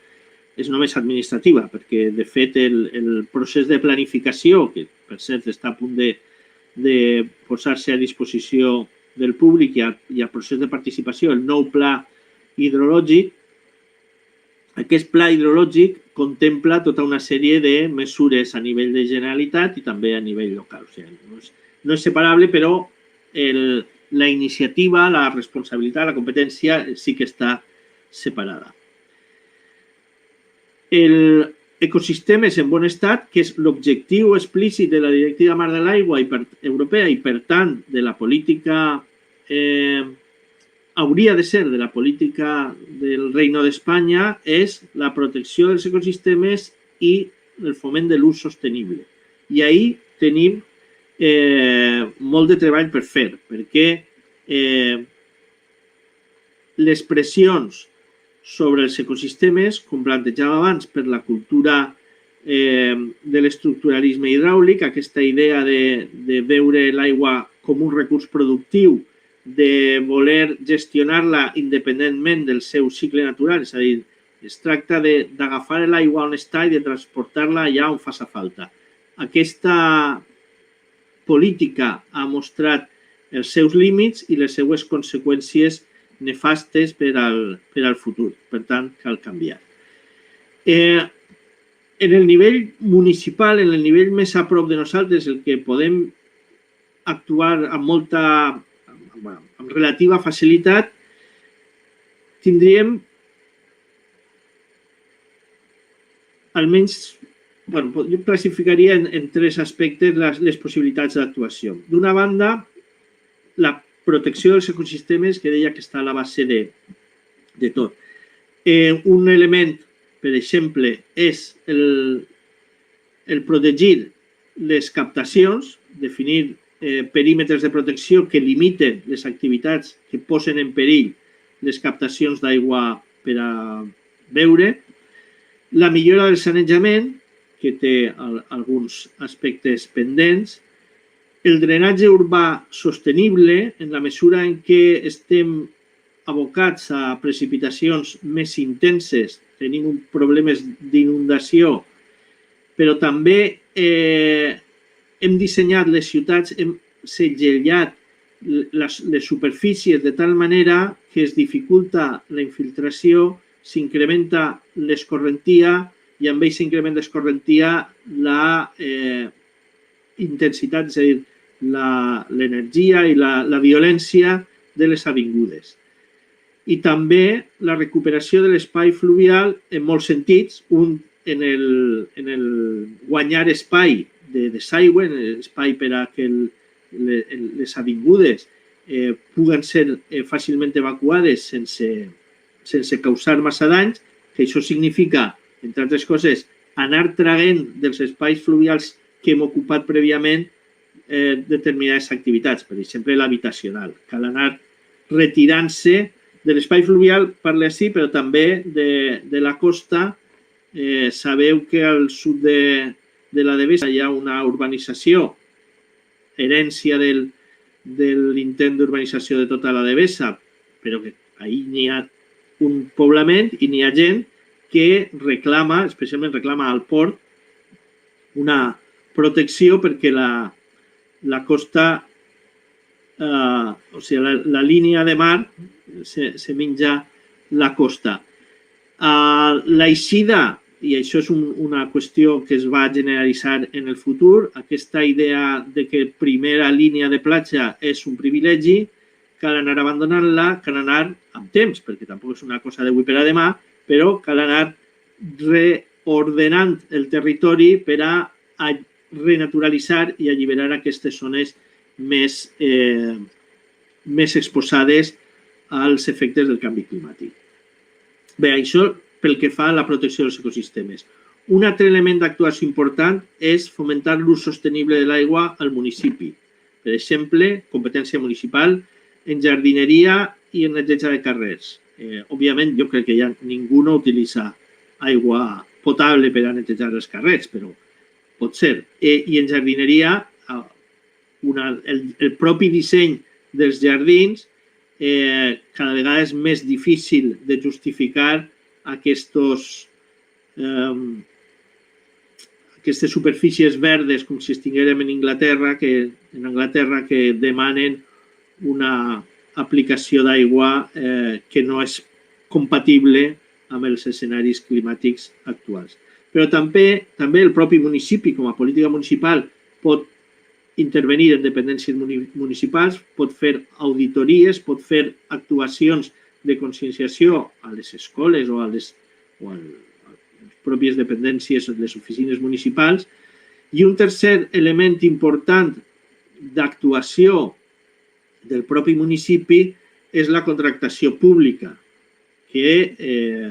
Speaker 2: és només administrativa, perquè, de fet, el procés de planificació, que, per cert, està a punt de posar-se a disposició del públic i el procés de participació, el nou pla hidrològic, aquest pla hidrològic contempla tota una sèrie de mesures a nivell de Generalitat i també a nivell local. O sigui, no és separable, però la iniciativa, la responsabilitat, la competència sí que està separada. Els ecosistemes en bon estat, que és l'objectiu explícit de la Directiva Marc de l'Aigua europea i, per tant, de la política, hauria de ser de la política del Reino d'Espanya, és la protecció dels ecosistemes i el foment de l'ús sostenible. I ahí tenim molt de treball per fer, perquè les pressions sobre els ecosistemes, com plantejava abans, per la cultura de l'estructuralisme hidràulic, aquesta idea de veure l'aigua com un recurs productiu, de voler gestionar-la independentment del seu cicle natural, és a dir, es tracta d'agafar l'aigua on està i de transportar-la allà on faci falta. Aquesta política ha mostrat els seus límits i les seues conseqüències nefastes per al futur. Per tant, cal canviar. En el nivell municipal, en el nivell més a prop de nosaltres, el que podem actuar amb relativa facilitat, tindríem almenys, jo classificaria en tres aspectes les possibilitats d'actuació. D'una banda, la protecció dels ecosistemes, que deia que està a la base de tot. Un element, per exemple, és el protegir les captacions, definir perímetres de protecció que limiten les activitats que posen en perill les captacions d'aigua per a beure, la millora del sanejament, que té alguns aspectes pendents, el drenatge urbà sostenible, en la mesura en què estem abocats a precipitacions més intenses, tenim problemes d'inundació, però també hem dissenyat les ciutats, hem segellat les superfícies de tal manera que es dificulta la infiltració, s'incrementa l'escorrentia i amb aquest increment d'escorrentia la intensitat, és a dir, l'energia i la violència de les avingudes. I també la recuperació de l'espai fluvial en molts sentits, un en el guanyar espai de desaigüe, espai per a que les avingudes puguen ser fàcilment evacuades sense causar massa danys, que això significa, entre altres coses, anar traient dels espais fluvials que hem ocupat prèviament determinades activitats, per exemple, l'habitacional. Cal anar retirant-se de l'espai fluvial, parla així, però també de la costa. Sabeu que al sud de la Devesa hi ha una urbanització, herència de l'intent d'urbanització de tota la Devesa, però que ahir n'hi ha un poblament i n'hi ha gent que reclama, especialment reclama al port, una protecció perquè la costa, o sigui, la línia de mar se menja la costa. L'eixida, i això és una qüestió que es va generalitzar en el futur, aquesta idea de que primera línia de platja és un privilegi, cal anar abandonant-la, cal anar amb temps, perquè tampoc és una cosa d'avui per a demà, però cal anar reordenant el territori per a renaturalitzar i alliberar aquestes zones més exposades als efectes del canvi climàtic. Bé, això pel que fa a la protecció dels ecosistemes. Un altre element d'actuació important és fomentar l'ús sostenible de l'aigua al municipi. Per exemple, competència municipal en jardineria i en neteja de carrers. Òbviament, jo crec que ja ningú no utilitza aigua potable per a netejar els carrers, però pot ser. I en jardineria, el propi disseny dels jardins cada vegada és més difícil de justificar aquestes superfícies verdes com si estiguérem en Anglaterra que demanen una aplicació d'aigua que no és compatible amb els escenaris climàtics actuals. Però també el propi municipi, com a política municipal, pot intervenir en dependències municipals, pot fer auditories, pot fer actuacions de conscienciació a les escoles o a les pròpies dependències de les oficines municipals. I un tercer element important d'actuació del propi municipi és la contractació pública, que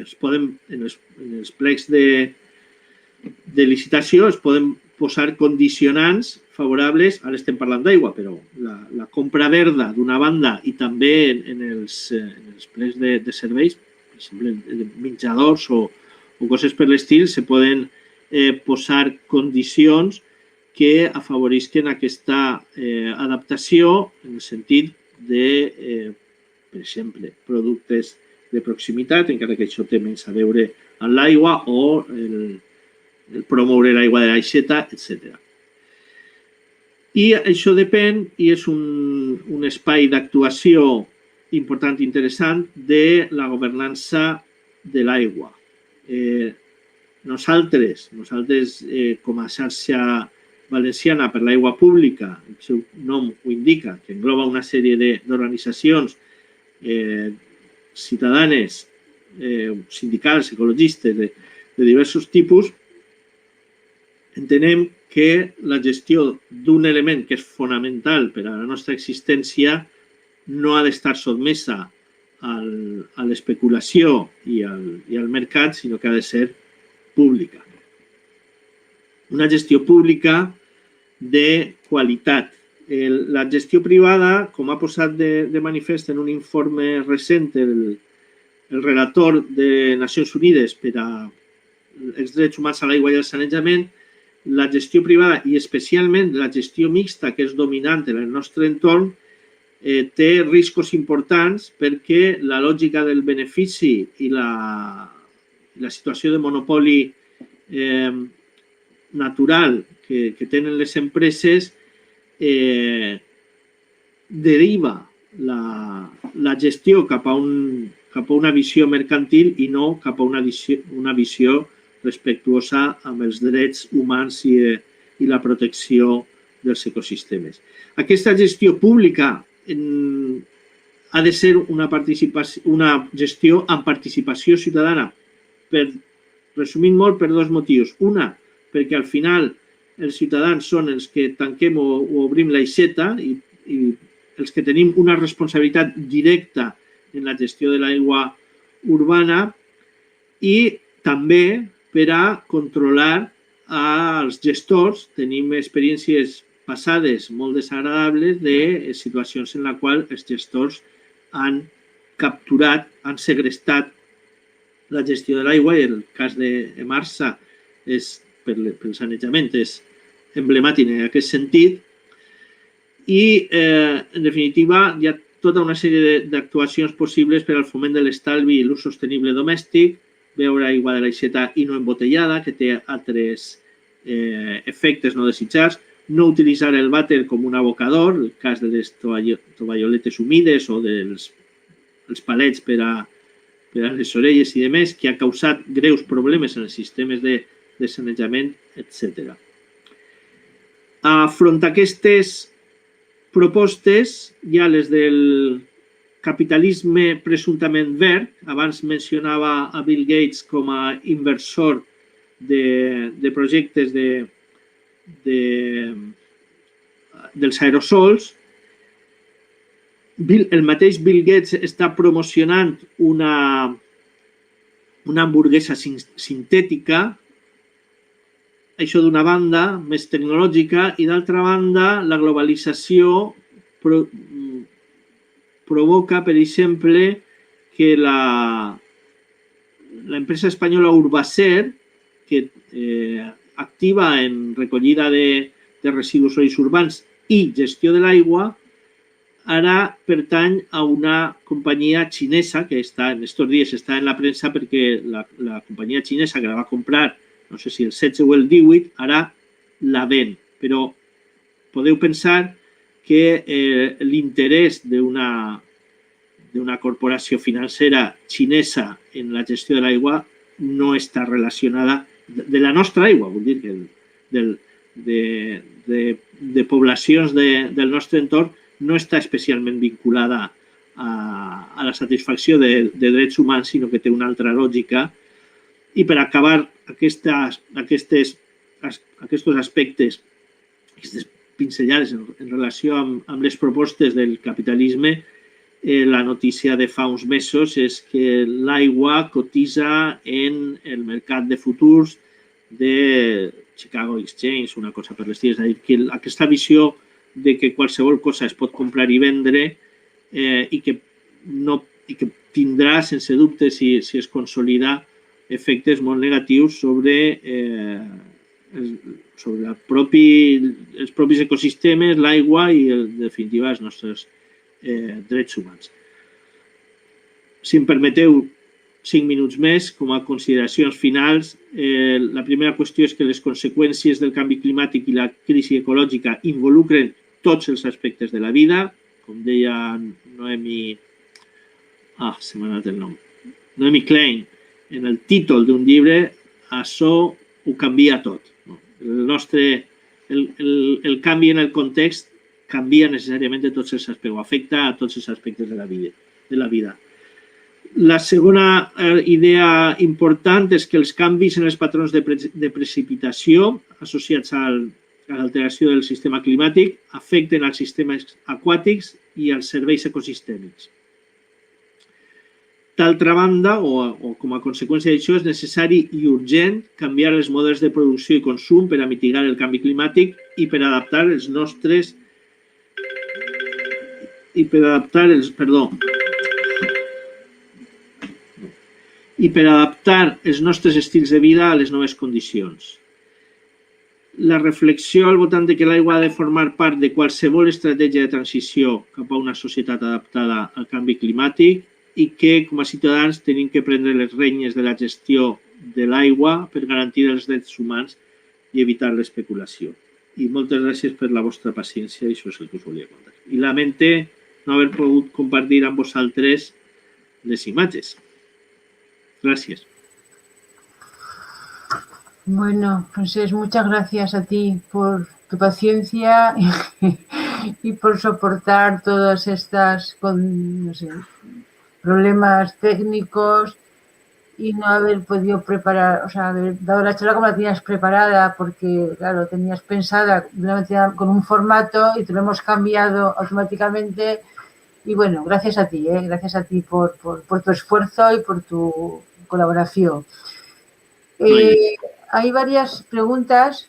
Speaker 2: es poden, en els plecs de licitació es poden posar condicionants favorables, ara estem parlant d'aigua, però la compra verda d'una banda i també en els plecs de serveis, per exemple, de menjadors o coses per l'estil, se poden posar condicions que afavorisquen aquesta adaptació en el sentit de, per exemple, productes de proximitat, encara que això té menys a veure amb l'aigua, o el promoure l'aigua de l'aixeta, etc. I això depèn, i és un espai d'actuació important i interessant, de la governança de l'aigua. Nosaltres, com a xarxa valenciana per l'aigua pública, el seu nom ho indica, que engloba una sèrie d'organitzacions ciutadanes, sindicals, ecologistes, de diversos tipus, entenem que la gestió d'un element que és fonamental per a la nostra existència no ha d'estar sotmesa a l'especulació i al mercat, sinó que ha de ser pública. Una gestió pública de qualitat. La gestió privada, com ha posat de manifest en un informe recent el relator de Nacions Unides per als drets humans a l'aigua i al sanejament, la gestió privada i especialment la gestió mixta, que és dominant en el nostre entorn, té riscos importants perquè la lògica del benefici i la situació de monopoli natural que tenen les empreses deriva la gestió cap a una visió mercantil i no cap a una visió respectuosa amb els drets humans i la protecció dels ecosistemes. Aquesta gestió pública ha de ser una gestió amb participació ciutadana, resumint molt, per dos motius. Una, perquè al final els ciutadans són els que tanquem o obrim l'aixeta i els que tenim una responsabilitat directa en la gestió de l'aigua urbana, i també per a controlar els gestors. Tenim experiències passades molt desagradables de situacions en les quals els gestors han capturat, han segrestat la gestió de l'aigua, i el cas de Marsa pel sanejament és emblemàtic en aquest sentit. I, en definitiva, hi ha tota una sèrie d'actuacions possibles per al foment de l'estalvi i l'ús sostenible domèstic, beure aigua de l'aixeta i no embotellada, que té altres efectes no desitjats, no utilitzar el vàter com un abocador, el cas de les tovalloletes humides o dels palets per a les orelles i demés, que ha causat greus problemes en els sistemes de sanejament, etc. Afront a aquestes propostes, hi ha les del capitalisme presumptament verd. Abans mencionava a Bill Gates com a inversor de projectes dels aerosols. El mateix Bill Gates està promocionant una hamburguesa sintètica això d'una banda, més tecnològica, i d'altra banda, la globalització provoca, per exemple, que l'empresa espanyola Urbacer, que activa en recollida de residus sòlids urbans i gestió de l'aigua, ara pertany a una companyia xinesa que està en estos dies està en la premsa perquè la companyia xinesa que la va comprar, no sé si el 16 o el 18, ara la ven. Però podeu pensar que l'interès d'una corporació financera xinesa en la gestió de l'aigua no està relacionada de la nostra aigua, vull dir que de poblacions del nostre entorn no està especialment vinculada a la satisfacció de drets humans, sinó que té una altra lògica. I per acabar aquests aspectes, aquestes pinzellades en relació amb les propostes del capitalisme, la notícia de fa uns mesos és que l'aigua cotitza en el mercat de futurs de Chicago Exchange, una cosa per l'estil. És a dir, que aquesta visió de que qualsevol cosa es pot comprar i vendre i que tindrà, sense dubte, si es consolida, efectes molt negatius sobre els propis ecosistemes, l'aigua i, en definitiva, els nostres drets humans. Si em permeteu 5 minuts més, com a consideracions finals, la primera qüestió és que les conseqüències del canvi climàtic i la crisi ecològica involucren tots els aspectes de la vida. Com deia Noemi Klein, en el títol d'un llibre, això ho canvia tot. El canvi en el context canvia necessàriament tots els aspectes, o afecta a tots els aspectes de la vida. La segona idea important és que els canvis en els patrons de precipitació associats a l'alteració del sistema climàtic afecten els sistemes aquàtics i els serveis ecosistèmics. D'altra banda, o com a conseqüència d'això, és necessari i urgent canviar els models de producció i consum per a mitigar el canvi climàtic i per adaptar els nostres estils de vida a les noves condicions. La reflexió al voltant de que l'aigua ha de formar part de qualsevol estratègia de transició cap a una societat adaptada al canvi climàtic i que, com a ciutadans, tenim que prendre les renyes de la gestió de l'aigua per garantir els drets humans i evitar l'especulació. I moltes gràcies per la vostra paciència, això és el que us volia contar. I lamente no haver pogut compartir amb vosaltres les imatges. Gracias.
Speaker 1: Bueno, Francesc, muchas gracias a ti por tu paciencia y por soportar todas estas problemas técnicos y no haber podido preparar, o sea, haber dado la charla como la tenías preparada porque, claro, tenías pensada con un formato y te lo hemos cambiado automáticamente. Y bueno, gracias a ti por tu esfuerzo y por tu colaboración. Hay varias preguntas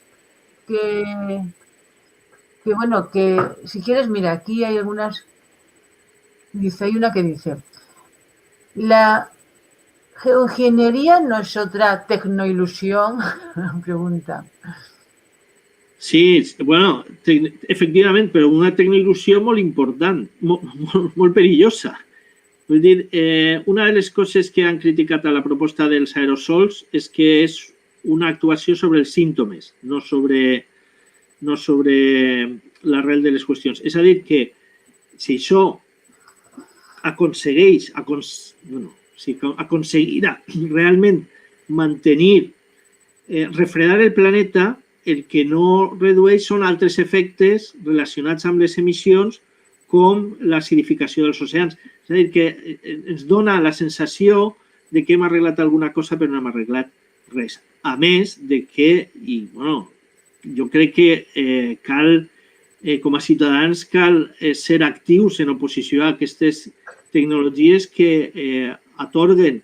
Speaker 1: que si quieres, mira, aquí hay algunas. Hay una que dice, ¿la geoingeniería no es otra tecnoilusión? Pregunta.
Speaker 2: Sí, bueno, efectivament, però una tecnoil·lusió molt important, molt perillosa. Vull dir, una de les coses que han criticat a la proposta dels aerosols és que és una actuació sobre els símptomes, no sobre l'arrel de les qüestions. És a dir, que si això aconseguirà realment mantenir, refredar el planeta, el que no redueix són altres efectes relacionats amb les emissions com l'acidificació dels oceans. És a dir, que ens dona la sensació de que hem arreglat alguna cosa però no hem arreglat res. A més de que, jo crec que cal, com a ciutadans, cal ser actius en oposició a aquestes tecnologies que atorguen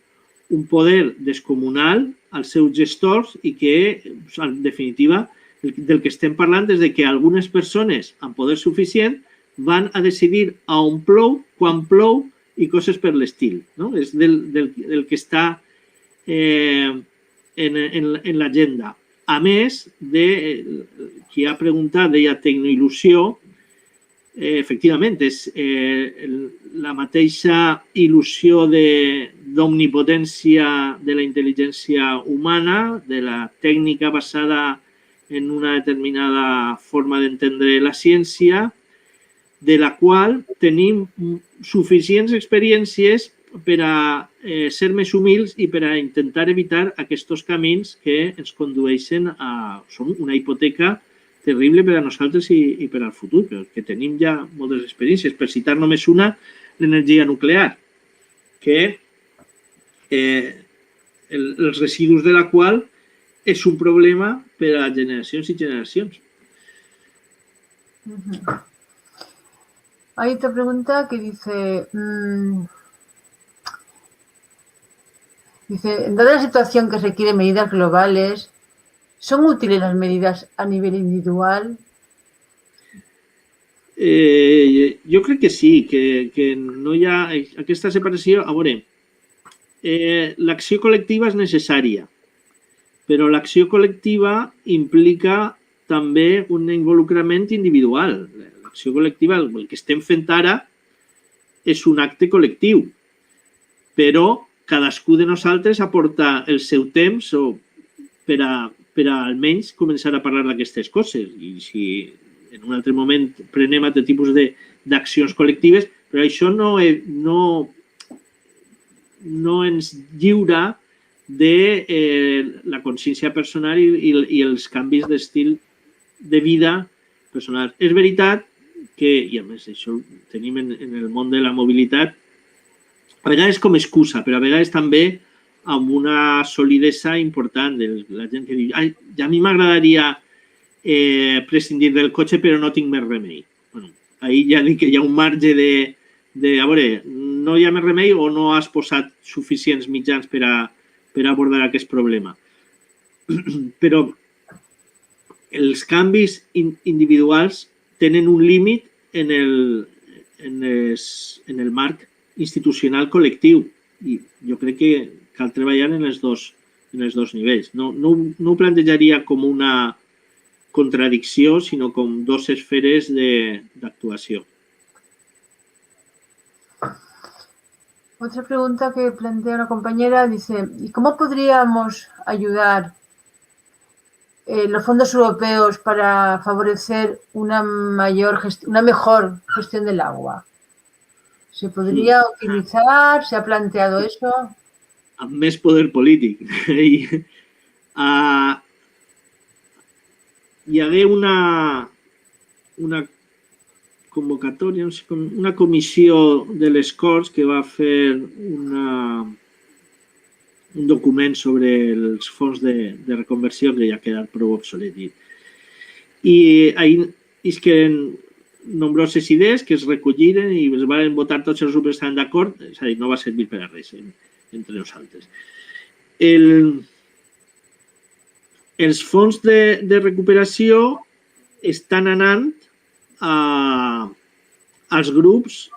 Speaker 2: un poder descomunal als seus gestors i que, en definitiva, del que estem parlant és de que algunes persones amb poder suficient van a decidir a on plou, quan plou i coses per l'estil. No? És del que està en l'agenda. A més, qui ha preguntat, deia tecnoil·lusió, efectivament, és la mateixa il·lusió d'omnipotència de la intel·ligència humana, de la tècnica basada en una determinada forma d'entendre la ciència, de la qual tenim suficients experiències per a ser més humils i per a intentar evitar aquests camins que ens condueixen a... Són una hipoteca terrible per a nosaltres i per al futur, però que tenim ja moltes experiències. Per citar només una, l'energia nuclear, que els residus de la qual és un problema per a generacions i generacions.
Speaker 1: Hay otra pregunta que dice, en dada la situación que requiere medidas globales, ¿son útiles las medidas a nivel individual?
Speaker 2: Jo crec que sí, que no hi ha aquesta separació. A veure, l'acció col·lectiva és necessària, però l'acció col·lectiva implica també un involucrament individual. L'acció col·lectiva, el que estem fent ara, és un acte col·lectiu, però cadascú de nosaltres aporta el seu temps per a almenys començar a parlar d'aquestes coses. I si en un altre moment prenem altre tipus d'accions col·lectives, però això no ens lliura de la consciència personal i els canvis d'estil de vida personal. És veritat que, i a més això ho tenim en el món de la mobilitat, a vegades com excusa, però a vegades també amb una solidesa important. La gent que diu, a mi m'agradaria prescindir del cotxe però no tinc més remei. Ahir ja dic que hi ha un marge de, a veure, no hi ha més remei o no has posat suficients mitjans per a abordar aquest problema. Però els canvis individuals tenen un límit en el marc institucional col·lectiu i jo crec que cal treballar en els dos nivells. No ho plantejaria com una contradicció, sinó com dos esferes d'actuació.
Speaker 1: Otra pregunta que plantea una compañera dice, ¿y cómo podríamos ayudar los fondos europeos para favorecer una mejor gestión del agua? ¿Se podría utilizar? ¿Se ha planteado eso?
Speaker 2: Amb més poder polític. Hi hagué una convocatòria, una comissió de les Corts que va fer un document sobre els fons de reconversió que ja ha quedat prou obsolet. I ahir isqueren nombroses idees que es recolliren i es van votar tots els grups que estaven d'acord, és a dir, no va servir per a res entre nosaltres. Els fons de recuperació estan anant als grups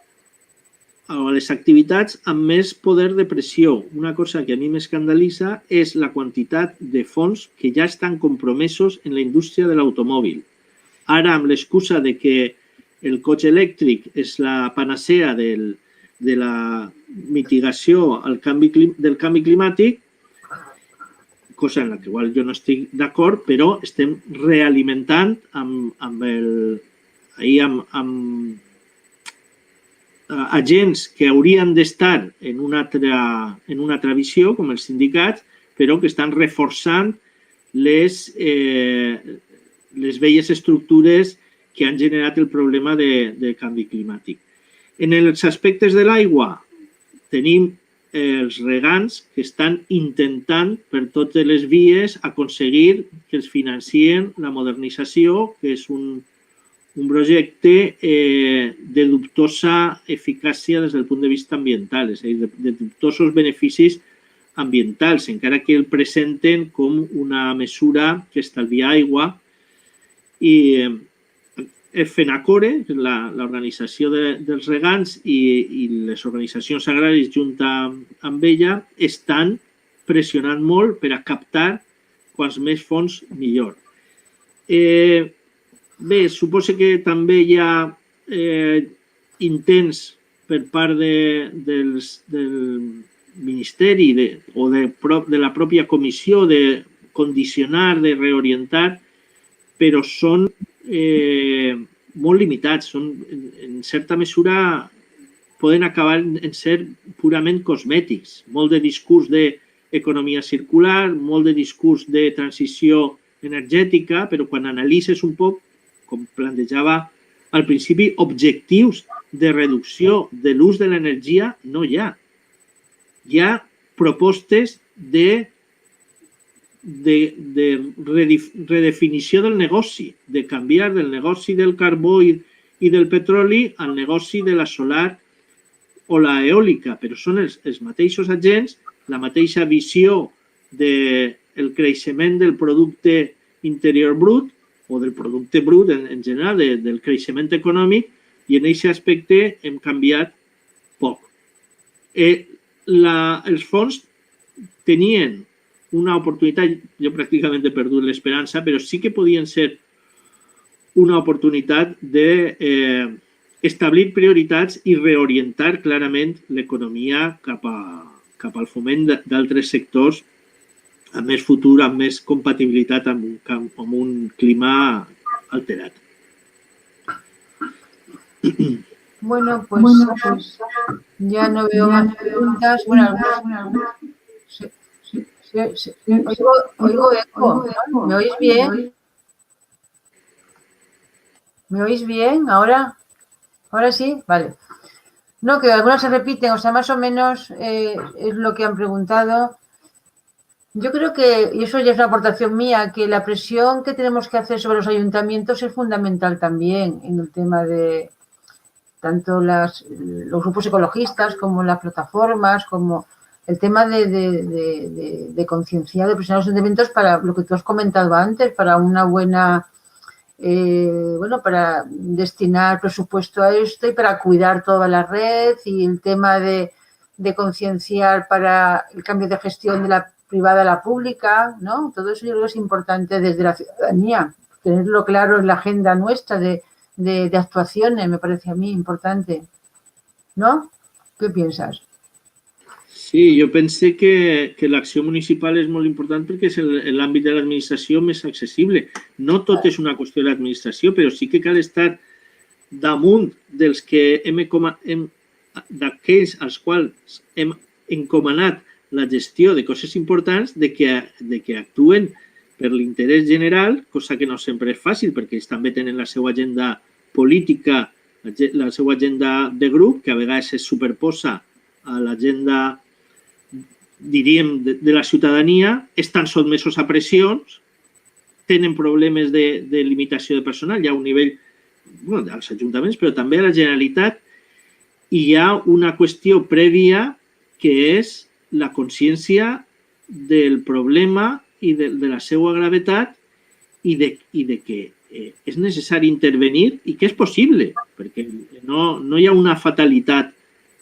Speaker 2: o a les activitats amb més poder de pressió. Una cosa que a mi m'escandalitza és la quantitat de fons que ja estan compromesos en la indústria de l'automòbil. Ara, amb l'excusa de que el cotxe elèctric és la panacea de la mitigació del canvi climàtic, cosa en la que jo no estic d'acord, però estem realimentant amb agents que haurien d'estar en una altra visió, com els sindicats, però que estan reforçant les velles estructures que han generat el problema de canvi climàtic. En els aspectes de l'aigua tenim els regants que estan intentant per totes les vies aconseguir que es financien la modernització, que és un projecte de dubtosa eficàcia des del punt de vista ambiental, és a dir, de dubtosos beneficis ambientals, encara que el presenten com una mesura que estalvia aigua. I FENACORE, l'organització dels regants i les organitzacions agràries junt amb ella, estan pressionant molt per a captar quants més fons millor. Bé, suposo que també hi ha intents per part del Ministeri o de la pròpia comissió de condicionar, de reorientar, però són molt limitats. En certa mesura poden acabar en ser purament cosmètics. Molt de discurs d'economia circular, molt de discurs de transició energètica, però quan analitzes un poc, com plantejava al principi, objectius de reducció de l'ús de l'energia no hi ha. Hi ha propostes de redefinició del negoci, de canviar del negoci del carbó i del petroli al negoci de la solar o l'eòlica, però són els mateixos agents, la mateixa visió del creixement del producte interior brut o del producte brut en general, del creixement econòmic, i en aquest aspecte hem canviat poc. Els fons tenien una oportunitat, jo pràcticament he perdut l'esperança, però sí que podien ser una oportunitat d'establir prioritats i reorientar clarament l'economia cap al foment d'altres sectors amb més futur, amb més compatibilitat amb un clima alterat.
Speaker 1: Bueno, pues ya no veo más preguntas. Bueno, oigo eco. ¿Me oís bien? ¿Me oís bien? ¿Ahora? ¿Ahora sí? Vale. No, que algunas se repiten, o sea, más o menos es lo que han preguntado. Yo creo que, y eso ya es una aportación mía, que la presión que tenemos que hacer sobre los ayuntamientos es fundamental también en el tema de tanto los grupos ecologistas como las plataformas, como el tema de concienciar, de presionar los ayuntamientos para lo que tú has comentado antes, para una buena, para destinar presupuesto a esto y para cuidar toda la red, y el tema de concienciar para el cambio de gestión de la privada a la pública, ¿no? Todo eso yo creo que es importante desde la ciudadanía, tenerlo claro en la agenda nuestra de actuaciones, me parece a mí importante, ¿no? ¿Qué piensas?
Speaker 2: Sí, jo pense que l'acció municipal és molt important perquè és l'àmbit de l'administració més accessible. No tot és una qüestió de l'administració, però sí que cal estar damunt dels que d'aquells als quals hem encomanat la gestió de coses importants, de que actuen per l'interès general, cosa que no sempre és fàcil perquè ells també tenen la seva agenda política, la seva agenda de grup, que a vegades es superposa a l'agenda, diríem, de la ciutadania, estan sotmesos a pressions, tenen problemes de limitació de personal, hi ha un nivell dels ajuntaments, però també a la Generalitat, i hi ha una qüestió prèvia que és la consciència del problema i de la seva gravetat i de que és necessari intervenir i que és possible, perquè no hi ha una fatalitat.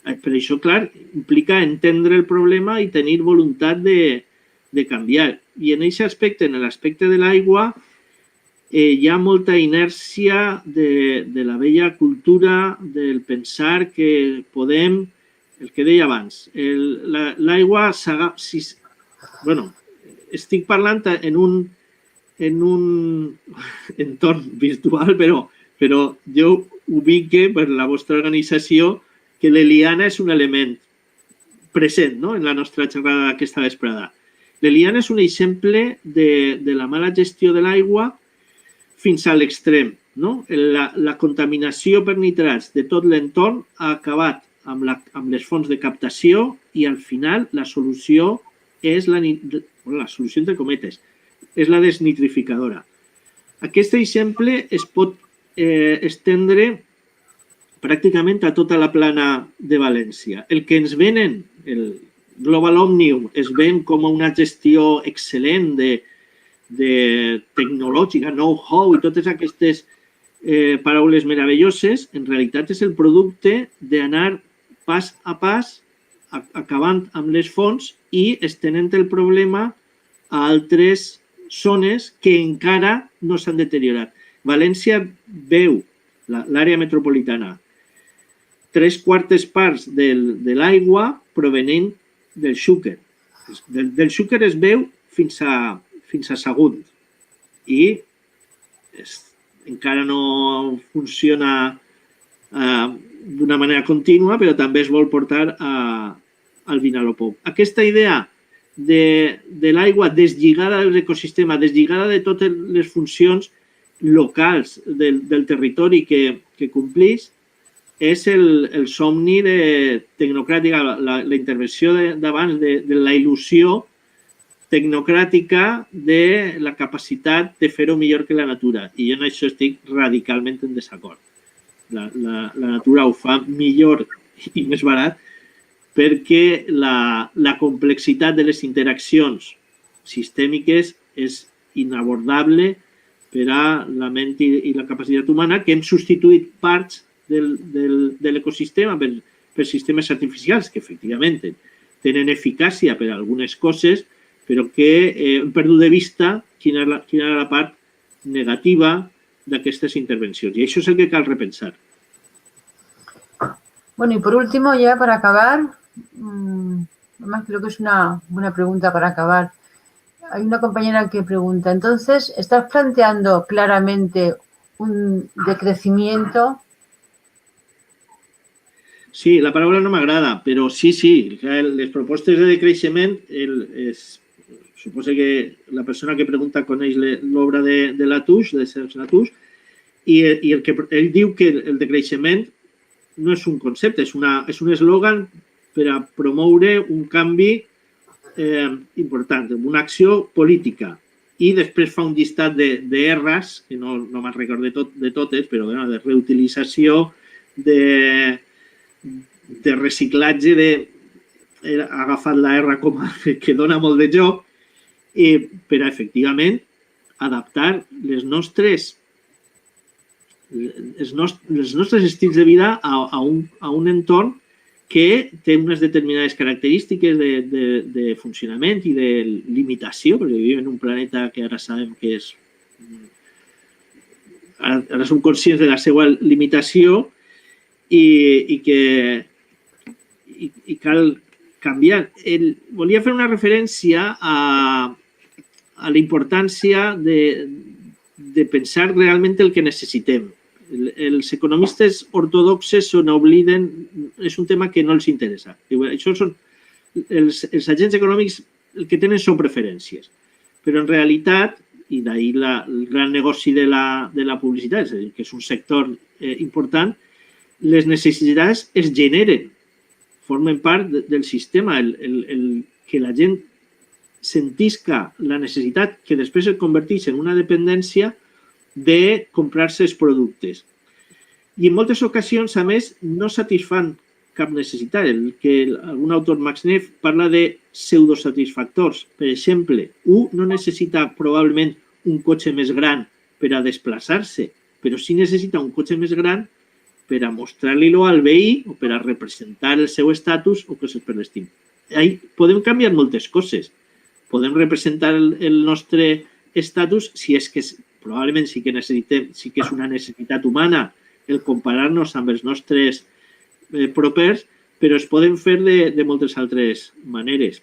Speaker 2: Per això, clar, implica entendre el problema i tenir voluntat de canviar. I en aquest aspecte, en l'aspecte de l'aigua, hi ha molta inèrcia de la vella cultura del pensar que podem, el que deia abans, l'aigua bueno, estic parlant en un entorn virtual, però jo ubique per la vostra organització que l'Eliana és un element present en la nostra xerrada d'aquesta vesprada. L'Eliana és un exemple de la mala gestió de l'aigua fins a l'extrem. La contaminació per nitrats de tot l'entorn ha acabat amb les fonts de captació i al final la solució és la solució entre cometes, és la desnitrificadora. Aquest exemple es pot estendre pràcticament a tota la plana de València. El que ens venen, Global Omnium es ven com una gestió excel·lent de tecnològica, know-how i totes aquestes paraules meravelloses, en realitat és el producte d'anar pas a pas acabant amb les fonts i estenent el problema a altres zones que encara no s'han deteriorat. València veu, l'àrea metropolitana, 3/4 parts de l'aigua provenent del Xúquer. Del Xúquer es veu fins a Sagunt i encara no funciona d'una manera contínua, però també es vol portar al Vinalopó. Aquesta idea de l'aigua deslligada de l'ecosistema, deslligada de totes les funcions locals del territori que complís, és el somni tecnocràtic, la intervenció d'abans de la il·lusió tecnocràtica de la capacitat de fer-ho millor que la natura. I jo en això estic radicalment en desacord. La natura ho fa millor i més barat perquè la complexitat de les interaccions sistèmiques és inabordable per a la ment i la capacitat humana, que hem substituït parts de l'ecosistema per sistemes artificials que efectivament tenen eficàcia per a algunes coses, però que hem perdut de vista quina era la part negativa d'aquestes intervencions. I això és el que cal repensar.
Speaker 1: Bueno, y por último, ya para acabar, además creo que es una buena pregunta para acabar. Hay una compañera que pregunta, entonces, ¿estás planteando claramente un decrecimiento?
Speaker 2: Sí, la paraula no m'agrada, però sí, les propostes de decreixement, suposo que la persona que pregunta coneix l'obra de Latouche, de Serge Latouche, i ell diu que el decreixement no és un concepte, és un eslògan per a promoure un canvi important, una acció política. I després fa un llistat d'erres, que no me'n recordo de totes, però de reutilització, de reciclatge, ha agafat la R com que dona molt de joc, per a, efectivament, adaptar els nostres estils de vida a un entorn que té unes determinades característiques de funcionament i de limitació, perquè vivim en un planeta que ara sabem que és... Ara som conscients de la seva limitació i cal canviar. Volia fer una referència a la importància de pensar realment el que necessitem. Els economistes ortodoxes se n'obliden, és un tema que no els interessa. Això són els agents econòmics, el que tenen són preferències. Però en realitat, i d'ahir el gran negoci de la publicitat, és a dir, que és un sector important, les necessitats es generen, formen part del sistema. Que la gent sentisca la necessitat que després es converteix en una dependència de comprar-se els productes. I en moltes ocasions, a més, no satisfan cap necessitat. Algun autor, Max Neff, parla de pseudosatisfactors. Per exemple, un no necessita probablement un cotxe més gran per a desplaçar-se, però sí necessita un cotxe més gran per a mostrar-li-lo al veí o per a representar el seu estatus o coses per l'estim. Podem canviar moltes coses. Podem representar el nostre estatus si és que probablement sí que necessitem, sí que és una necessitat humana el comparar-nos amb els nostres propers, però es poden fer de moltes altres maneres.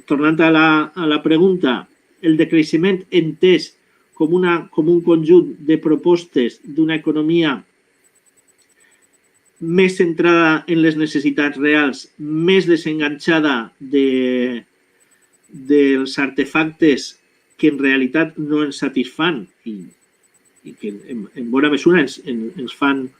Speaker 2: Tornant a la pregunta, el decreixement entès com un conjunt de propostes d'una economia més centrada en les necessitats reals, més desenganxada dels artefactes que en realitat no ens satisfan i que en bona mesura ens fan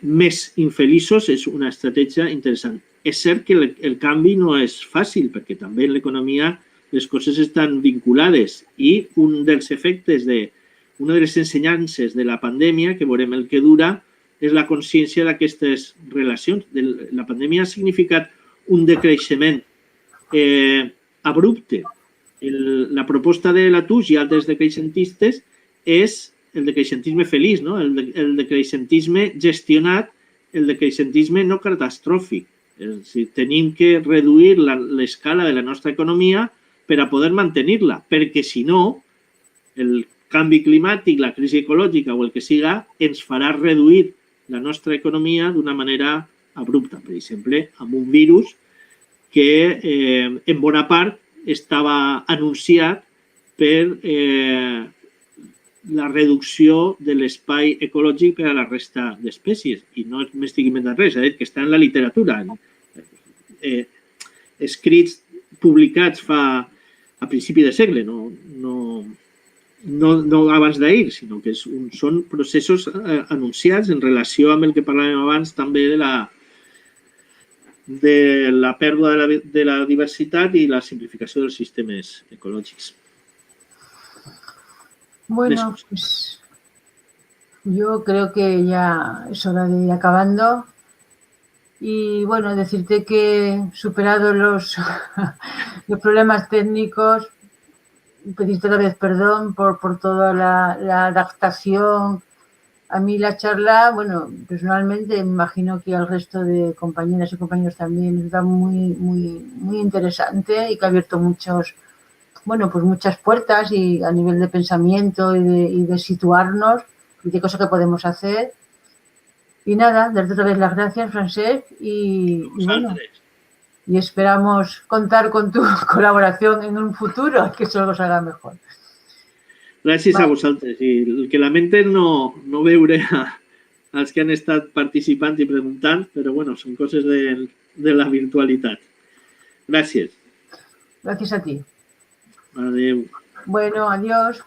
Speaker 2: més infeliços, és una estratègia interessant. És cert que el canvi no és fàcil, perquè també en l'economia les coses estan vinculades i un dels efectes, una de les ensenyances de la pandèmia, que veurem el que dura, és la consciència d'aquestes relacions. La pandèmia ha significat un decreixement abrupte. La proposta de Latouche i altres decreixentistes és el decreixentisme feliç, no? El decreixentisme gestionat, el decreixentisme no catastròfic. És a dir, tenim que reduir l'escala de la nostra economia per a poder mantenir-la, perquè si no, el canvi climàtic, la crisi ecològica o el que siga, ens farà reduir la nostra economia d'una manera abrupta. Per exemple, amb un virus que en bona part estava anunciat per la reducció de l'espai ecològic per a la resta d'espècies. I no m'estic inventant res, que està en la literatura. Escrits publicats a principi de segle, no abans d'ahir, sinó que són processos anunciats en relació amb el que parlàvem abans també de la pèrdua de la diversitat y la simplificación de los sistemas ecológicos.
Speaker 1: Bueno, pues yo creo que ya es hora de ir acabando. Y bueno, decirte que superados los problemas técnicos, pedirte otra vez perdón por toda la adaptación. A mí la charla, bueno, personalmente me imagino que al resto de compañeras y compañeros también está muy interesante y que ha abierto muchas puertas y a nivel de pensamiento y de situarnos y de cosas que podemos hacer. Y nada, darte otra vez las gracias, Francesc, y bueno, y esperamos contar con tu colaboración en un futuro, que eso nos haga mejor.
Speaker 2: Gràcies a vosaltres. I el que lamenten no veure als que han estat participant i preguntant, però bueno, són coses de la virtualitat. Gràcies.
Speaker 1: Gràcies a ti.
Speaker 2: Adéu.
Speaker 1: Bueno, adiós.